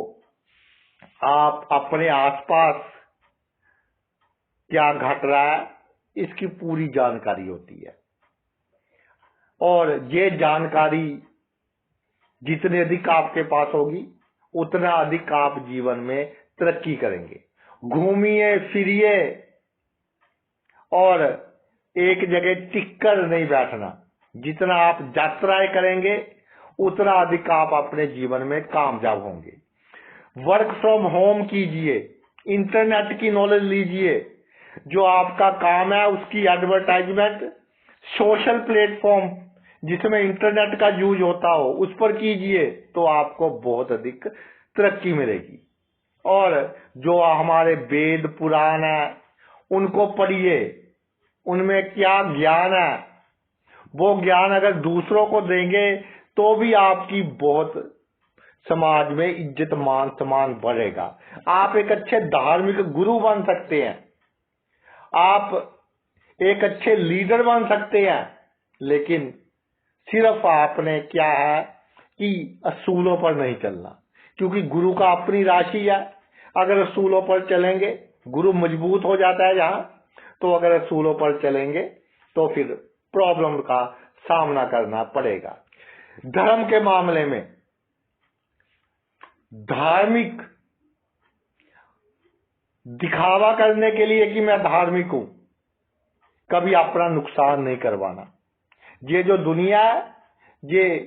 आप अपने आसपास क्या घट रहा है इसकी पूरी जानकारी होती है। और ये जानकारी जितनी अधिक आपके पास होगी उतना अधिक आप जीवन में तरक्की करेंगे। घूमिए फिरिए और एक जगह टिककर नहीं बैठना। जितना आप यात्राएं करेंगे उतना अधिक आप अपने जीवन में कामयाब होंगे। वर्क फ्रॉम होम कीजिए, इंटरनेट की नॉलेज लीजिए, जो आपका काम है उसकी एडवर्टाइजमेंट सोशल प्लेटफॉर्म जिसमें इंटरनेट का यूज होता हो उस पर कीजिए, तो आपको बहुत अधिक तरक्की मिलेगी। और जो हमारे वेद पुराण है उनको पढ़िए, उनमें क्या ज्ञान है, वो ज्ञान अगर दूसरों को देंगे तो भी आपकी बहुत समाज में इज्जत मान सम्मान बढ़ेगा। आप एक अच्छे धार्मिक गुरु बन सकते हैं, आप एक अच्छे लीडर बन सकते हैं, लेकिन सिर्फ आपने क्या है कि असूलों पर नहीं चलना, क्योंकि गुरु का अपनी राशि है। अगर असूलों पर चलेंगे, गुरु मजबूत हो जाता है जहां, तो अगर असूलों पर चलेंगे तो फिर प्रॉब्लम का सामना करना पड़ेगा। धर्म के मामले में धार्मिक दिखावा करने के लिए कि मैं धार्मिक हूं, कभी अपना नुकसान नहीं करवाना। ये जो दुनिया है, ये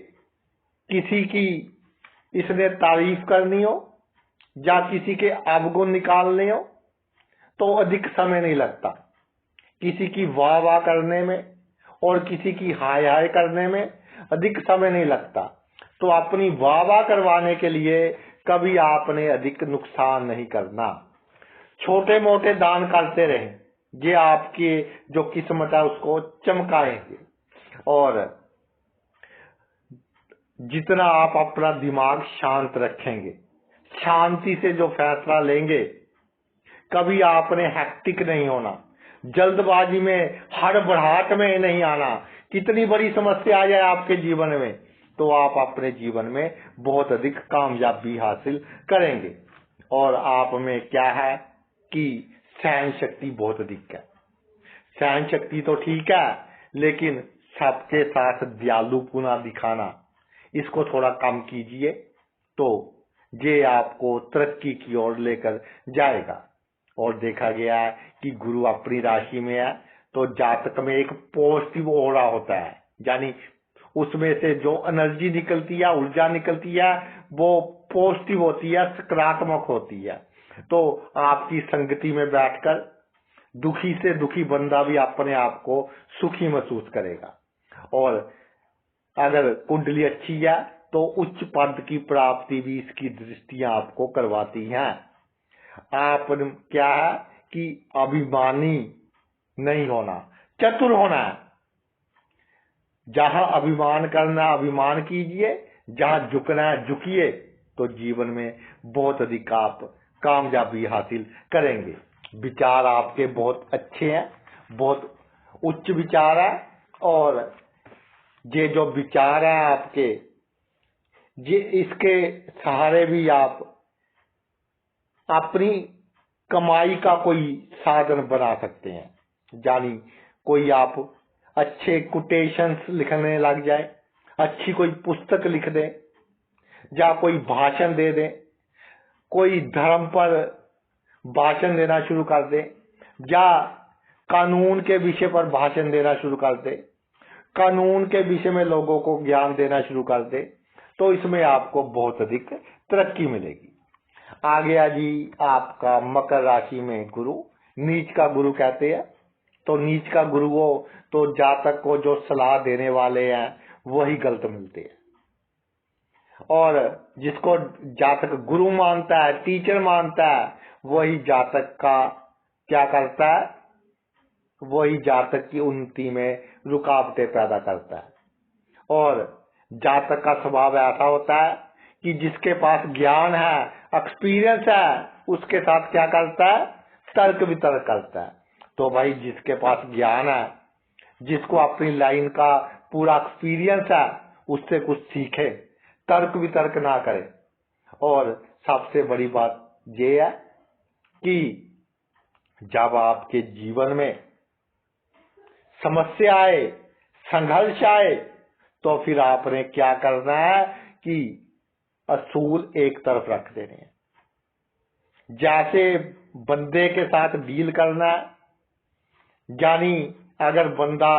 किसी की इसने तारीफ करनी हो या किसी के अवगुण निकालने हो तो अधिक समय नहीं लगता। किसी की वाह वाह करने में और किसी की हाय हाय करने में अधिक समय नहीं लगता। तो अपनी वाह वाह करवाने के लिए कभी आपने अधिक नुकसान नहीं करना। छोटे मोटे दान करते रहें, ये आपकी जो किस्मत है उसको चमकाएंगे। और जितना आप अपना दिमाग शांत रखेंगे, शांति से जो फैसला लेंगे, कभी आपने हेक्टिक नहीं होना, जल्दबाजी में हड़बड़ाहट में नहीं आना। कितनी बड़ी समस्या आ जाए आपके जीवन में तो आप अपने जीवन में बहुत अधिक कामयाबी हासिल करेंगे। और आप में क्या है कि सहन शक्ति बहुत अधिक है। सहन शक्ति तो ठीक है, लेकिन सबके साथ दयालुपना दिखाना, इसको थोड़ा कम कीजिए, तो ये आपको तरक्की की ओर लेकर जाएगा। और देखा गया है कि गुरु अपनी राशि में है तो जातक में एक पॉजिटिव ऑरा होता है, यानी उसमें से जो एनर्जी निकलती है, ऊर्जा निकलती है, वो पॉजिटिव होती है, सकारात्मक होती है। तो आपकी संगति में बैठकर दुखी से दुखी बंदा भी अपने आप को सुखी महसूस करेगा। और अगर कुंडली अच्छी है तो उच्च पद की प्राप्ति भी इसकी दृष्टियां आपको करवाती हैं। आप क्या है कि अभिमानी नहीं होना, चतुर होना है। जहां अभिमान करना अभिमान कीजिए, जहां झुकना है झुकिए, तो जीवन में बहुत अधिक आप कामयाबी हासिल करेंगे। विचार आपके बहुत अच्छे हैं, बहुत उच्च विचार है। और ये जो विचार है आपके, ये इसके सहारे भी आप अपनी कमाई का कोई साधन बना सकते हैं। यानी कोई आप अच्छे कोटेशंस लिखने लग जाए, अच्छी कोई पुस्तक लिख दें, या कोई भाषण दे दें, कोई धर्म पर भाषण देना शुरू कर दे, या कानून के विषय पर भाषण देना शुरू कर दे, कानून के विषय में लोगों को ज्ञान देना शुरू कर दे, तो इसमें आपको बहुत अधिक तरक्की मिलेगी। आ गया जी आपका मकर राशि में गुरु, नीच का गुरु कहते हैं। तो नीच का गुरु हो तो जातक को जो सलाह देने वाले हैं वही गलत मिलते हैं। और जिसको जातक गुरु मानता है, टीचर मानता है, वही जातक का क्या करता है, वही जातक की उन्नति में रुकावटें पैदा करता है। और जातक का स्वभाव ऐसा होता है कि जिसके पास ज्ञान है, एक्सपीरियंस है, उसके साथ क्या करता है, तर्क वितर्क करता है। तो भाई जिसके पास ज्ञान है, जिसको अपनी लाइन का पूरा एक्सपीरियंस है, उससे कुछ सीखे, तर्क वितर्क ना करे। और सबसे बड़ी बात ये है कि जब आपके जीवन में समस्या आए, संघर्ष आए, तो फिर आपने क्या करना है कि असूल एक तरफ रख देने हैं। जैसे बंदे के साथ डील करना है, यानी अगर बंदा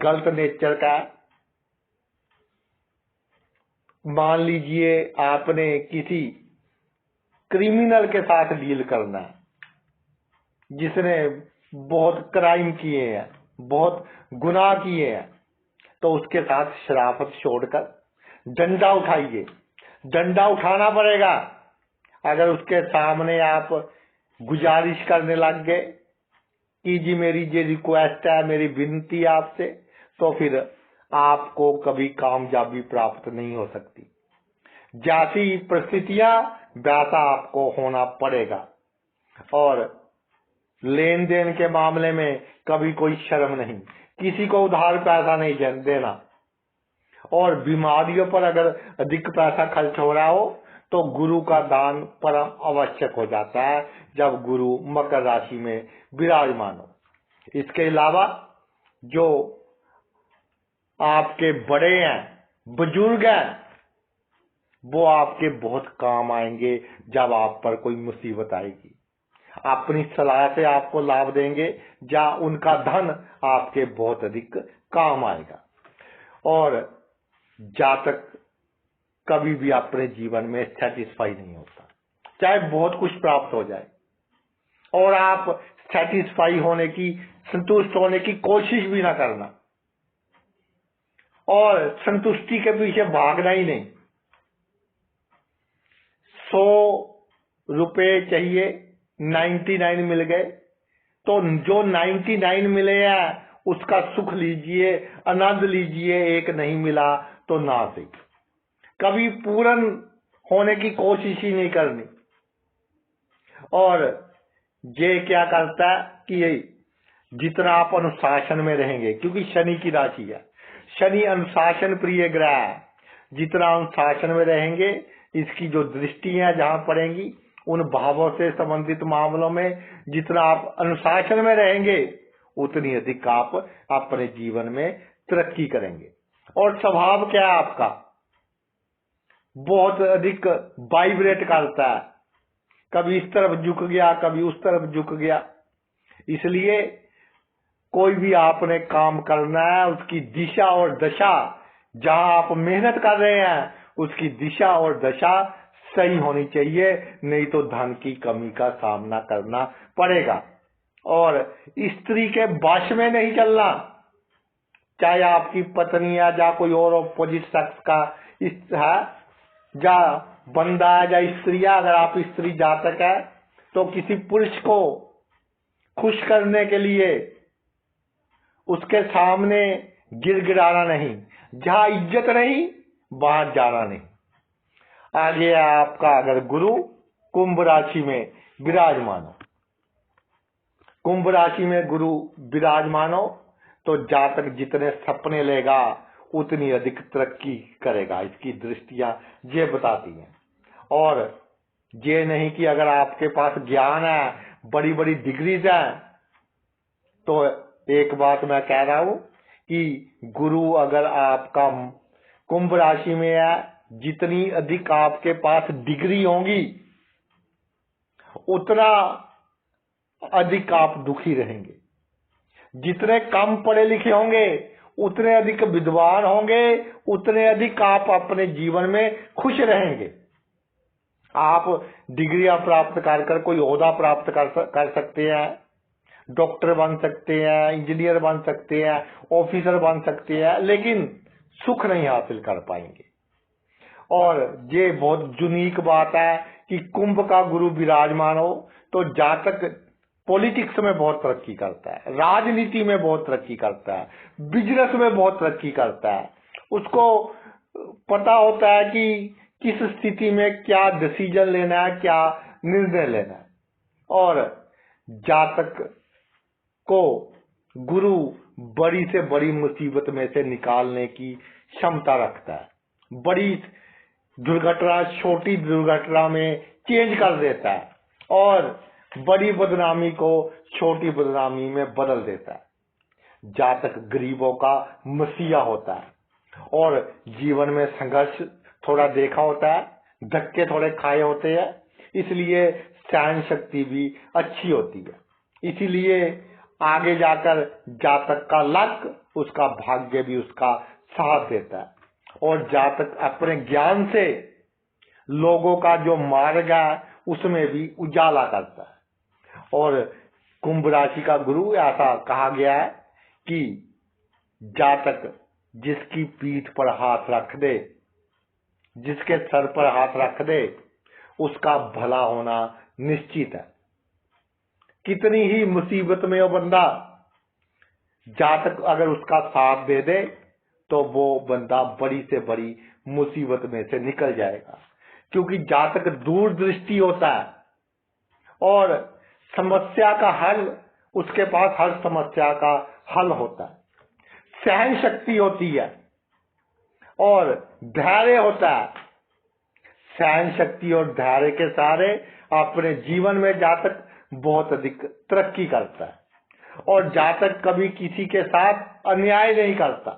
गलत नेचर का है, मान लीजिए आपने किसी क्रिमिनल के साथ डील करना है जिसने बहुत क्राइम किए हैं, बहुत गुनाह किए हैं, तो उसके साथ शराफत छोड़कर डंडा उठाइए। डंडा उठाना पड़ेगा। अगर उसके सामने आप गुजारिश करने लग गए कि जी मेरी ये रिक्वेस्ट है, मेरी विनती है आपसे, तो फिर आपको कभी कामयाबी प्राप्त नहीं हो सकती। जैसी परिस्थितियां वैसा आपको होना पड़ेगा। और लेन देन के मामले में कभी कोई शर्म नहीं, किसी को उधार पैसा नहीं देना। और बीमारियों पर अगर अधिक पैसा खर्च हो रहा हो तो गुरु का दान परम आवश्यक हो जाता है जब गुरु मकर राशि में विराजमान हो। इसके अलावा जो आपके बड़े हैं, बुजुर्ग हैं, वो आपके बहुत काम आएंगे जब आप पर कोई मुसीबत आएगी। अपनी सलाह से आपको लाभ देंगे या उनका धन आपके बहुत अधिक काम आएगा। और जातक कभी भी अपने जीवन में सेटिस्फाई नहीं होता, चाहे बहुत कुछ प्राप्त हो जाए, और आप सेटिस्फाई होने की, संतुष्ट होने की कोशिश भी ना करना, और संतुष्टि के पीछे भागना ही नहीं। 100 रुपए चाहिए, 99 मिल गए तो जो 99 मिले हैं उसका सुख लीजिए, आनंद लीजिए। एक नहीं मिला तो ना सही, कभी पूर्ण होने की कोशिश ही नहीं करनी। और ये क्या करता है कि जितना आप अनुशासन में रहेंगे, क्योंकि शनि की राशि है, शनि अनुशासन प्रिय ग्रह है, जितना अनुशासन में रहेंगे, इसकी जो दृष्टियां जहां पड़ेंगी उन भावों से संबंधित मामलों में जितना आप अनुशासन में रहेंगे उतनी अधिक आप अपने जीवन में तरक्की करेंगे। और स्वभाव क्या है आपका, बहुत अधिक वाइब्रेट करता है, कभी इस तरफ झुक गया, कभी उस तरफ झुक गया। इसलिए कोई भी आपने काम करना है, उसकी दिशा और दशा, जहां आप मेहनत कर रहे हैं उसकी दिशा और दशा सही होनी चाहिए, नहीं तो धन की कमी का सामना करना पड़ेगा। और स्त्री के वश में नहीं चलना, चाहे आपकी पत्नी या जा कोई और अपोजिट सेक्स का है, या बंदा है या स्त्री। अगर आप स्त्री जातक है तो किसी पुरुष को खुश करने के लिए उसके सामने गिड़गिड़ाना नहीं, जहां इज्जत नहीं वहां जाना नहीं। आगे आपका अगर गुरु कुंभ राशि में विराजमान हो, कुंभ राशि में गुरु विराजमान हो तो जातक जितने सपने लेगा उतनी अधिक तरक्की करेगा, इसकी दृष्टियां ये बताती हैं। और ये नहीं कि अगर आपके पास ज्ञान है, बड़ी बड़ी डिग्रीज है, तो एक बात मैं कह रहा हूं कि गुरु अगर आपका कुंभ राशि में है, जितनी अधिक आपके पास डिग्री होंगी उतना अधिक आप दुखी रहेंगे। जितने कम पढ़े लिखे होंगे उतने अधिक विद्वान होंगे, उतने अधिक आप अपने जीवन में खुश रहेंगे। आप डिग्रियां प्राप्त कर कोई ओहदा प्राप्त कर सकते हैं, डॉक्टर बन सकते हैं, इंजीनियर बन सकते हैं, ऑफिसर बन सकते हैं, लेकिन सुख नहीं हासिल कर पाएंगे। और ये बहुत यूनिक बात है कि कुंभ का गुरु विराजमान हो तो जातक पॉलिटिक्स में बहुत तरक्की करता है, राजनीति में बहुत तरक्की करता है, बिजनेस में बहुत तरक्की करता है। उसको पता होता है कि किस स्थिति में क्या डिसीजन लेना है, क्या निर्णय लेना है। और जातक को गुरु बड़ी से बड़ी मुसीबत में से निकालने की क्षमता रखता है। बड़ी दुर्घटना छोटी दुर्घटना में चेंज कर देता है और बड़ी बदनामी को छोटी बदनामी में बदल देता है। जातक गरीबों का मसीहा होता है और जीवन में संघर्ष थोड़ा देखा होता है, धक्के थोड़े खाए होते हैं, इसलिए सहन शक्ति भी अच्छी होती है। इसीलिए आगे जाकर जातक का लक, उसका भाग्य भी उसका साथ देता है। और जातक अपने ज्ञान से लोगों का जो मार्ग है उसमें भी उजाला करता है। और कुंभ राशि का गुरु, ऐसा कहा गया है कि जातक जिसकी पीठ पर हाथ रख दे, जिसके सर पर हाथ रख दे, उसका भला होना निश्चित है। कितनी ही मुसीबत में वो बंदा, जातक अगर उसका साथ दे दे तो वो बंदा बड़ी से बड़ी मुसीबत में से निकल जाएगा, क्योंकि जातक दूरदृष्टि होता है और समस्या का हल, उसके पास हर समस्या का हल होता है। सहन शक्ति होती है और धैर्य होता है। सहन शक्ति और धैर्य के सहारे अपने जीवन में जातक बहुत अधिक तरक्की करता है और जातक कभी किसी के साथ अन्याय नहीं करता।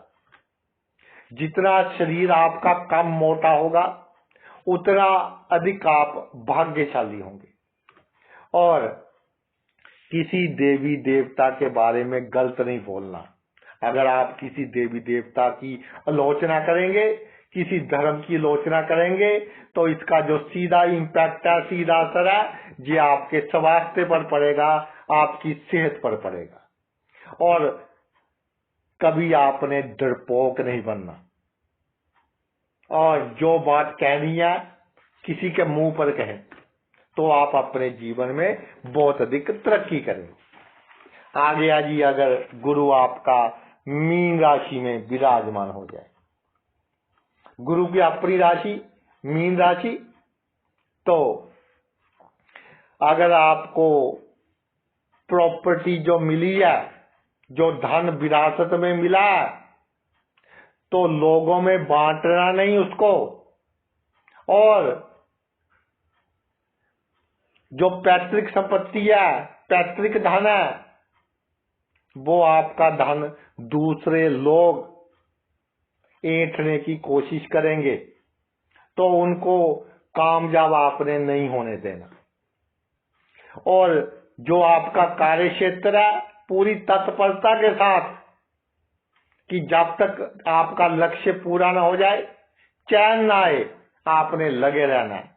जितना शरीर आपका कम मोटा होगा उतना अधिक आप भाग्यशाली होंगे। और किसी देवी देवता के बारे में गलत नहीं बोलना। अगर आप किसी देवी देवता की आलोचना करेंगे, किसी धर्म की आलोचना करेंगे, तो इसका जो सीधा इम्पैक्ट है, सीधा असर है, ये आपके स्वास्थ्य पर पड़ेगा, आपकी सेहत पर पड़ेगा। और कभी आपने डरपोक नहीं बनना और जो बात कहनी है किसी के मुंह पर कहें तो आप अपने जीवन में बहुत अधिक तरक्की करेंगे। आ गया जी, अगर गुरु आपका मीन राशि में विराजमान हो जाए, गुरु की अपनी राशि मीन राशि, तो अगर आपको प्रॉपर्टी जो मिली है, जो धन विरासत में मिला है, तो लोगों में बांटना नहीं उसको, और जो पैतृक संपत्ति है, पैतृक धन है, वो आपका धन दूसरे लोग ऐंठने की कोशिश करेंगे तो उनको कामयाब आपने नहीं होने देना। और जो आपका कार्य क्षेत्र है, पूरी तत्परता के साथ कि जब तक आपका लक्ष्य पूरा ना हो जाए, चैन ना आए, आपने लगे रहना है।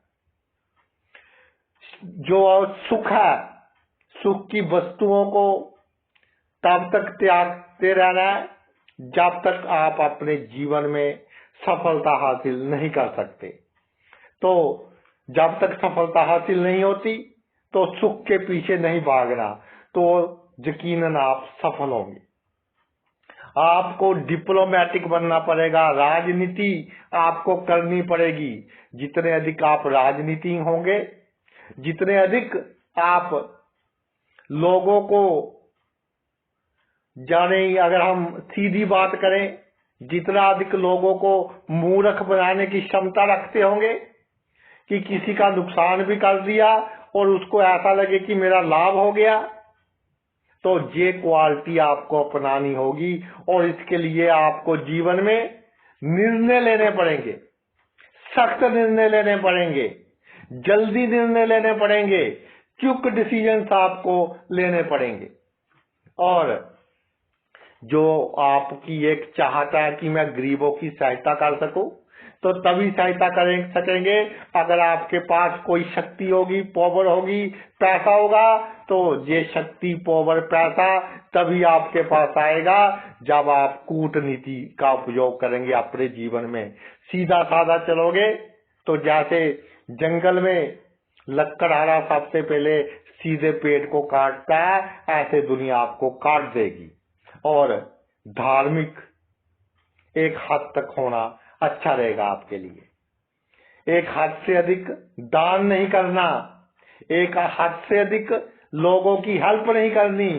जो सुख है, सुख की वस्तुओं को तब तक त्यागते रहना है जब तक आप अपने जीवन में सफलता हासिल नहीं कर सकते। तो जब तक सफलता हासिल नहीं होती तो सुख के पीछे नहीं भागना, तो यकीनन आप सफल होंगे। आपको डिप्लोमेटिक बनना पड़ेगा, राजनीति आपको करनी पड़ेगी। जितने अधिक आप राजनीति होंगे, जितने अधिक आप लोगों को जाने, अगर हम सीधी बात करें, जितना अधिक लोगों को मूर्ख बनाने की क्षमता रखते होंगे कि किसी का नुकसान भी कर दिया और उसको ऐसा लगे कि मेरा लाभ हो गया, तो ये क्वालिटी आपको अपनानी होगी। और इसके लिए आपको जीवन में निर्णय लेने पड़ेंगे, सख्त निर्णय लेने पड़ेंगे, जल्दी निर्णय लेने पड़ेंगे, क्विक डिसीजंस आपको लेने पड़ेंगे। और जो आपकी एक चाहता है कि मैं गरीबों की सहायता कर सकूं, तो तभी सहायता कर सकेंगे अगर आपके पास कोई शक्ति होगी, पावर होगी, पैसा होगा। तो ये शक्ति, पावर, पैसा तभी आपके पास आएगा जब आप कूटनीति का उपयोग करेंगे अपने जीवन में। सीधा साधा चलोगे तो जैसे जंगल में लकड़हारा सबसे पहले सीधे पेड़ को काटता है, ऐसे दुनिया आपको काट देगी। और धार्मिक एक हद तक होना अच्छा रहेगा आपके लिए। एक हद से अधिक दान नहीं करना, एक हद से अधिक लोगों की हेल्प नहीं करनी,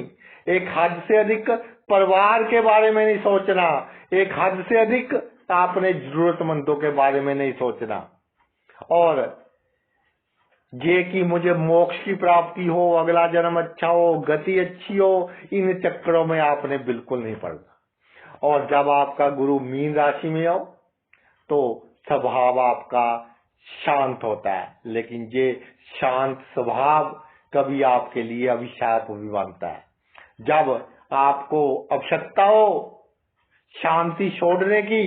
एक हद से अधिक परिवार के बारे में नहीं सोचना, एक हद से अधिक अपने जरूरतमंदों के बारे में नहीं सोचना। और ये कि मुझे मोक्ष की प्राप्ति हो, अगला जन्म अच्छा हो, गति अच्छी हो, इन चक्करों में आपने बिल्कुल नहीं पड़ना। और जब आपका गुरु मीन राशि में हो तो स्वभाव आपका शांत होता है, लेकिन ये शांत स्वभाव कभी आपके लिए अभिशाप भी बनता है। जब आपको आवश्यकता हो शांति छोड़ने की,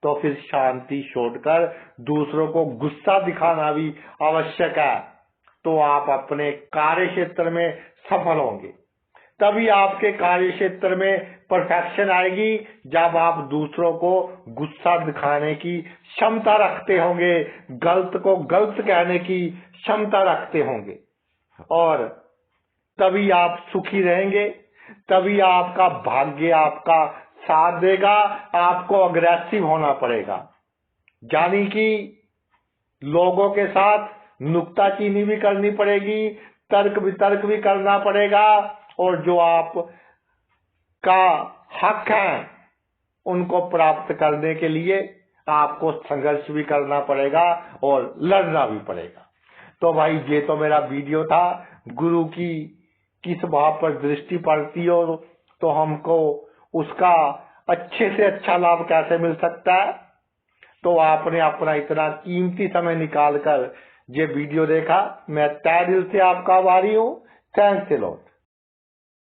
तो फिर शांति छोड़कर दूसरों को गुस्सा दिखाना भी आवश्यक है, तो आप अपने कार्य क्षेत्र में सफल होंगे। तभी आपके कार्य क्षेत्र में परफेक्शन आएगी जब आप दूसरों को गुस्सा दिखाने की क्षमता रखते होंगे, गलत को गलत कहने की क्षमता रखते होंगे। और तभी आप सुखी रहेंगे, तभी आपका भाग्य, आपका साथ देगा, आपको अग्रेसिव होना पड़ेगा, यानी कि लोगों के साथ नुक्ताचीनी भी करनी पड़ेगी, तर्क वितर्क भी करना पड़ेगा, और जो आप का हक है उनको प्राप्त करने के लिए आपको संघर्ष भी करना पड़ेगा और लड़ना भी पड़ेगा। तो भाई ये तो मेरा वीडियो था, गुरु की किस भाव पर दृष्टि पड़ती हो तो हमको उसका अच्छे से अच्छा लाभ कैसे मिल सकता है। तो आपने अपना इतना कीमती समय निकालकर ये वीडियो देखा, मैं तहे दिल से आपका आभारी हूँ। Thanks a lot.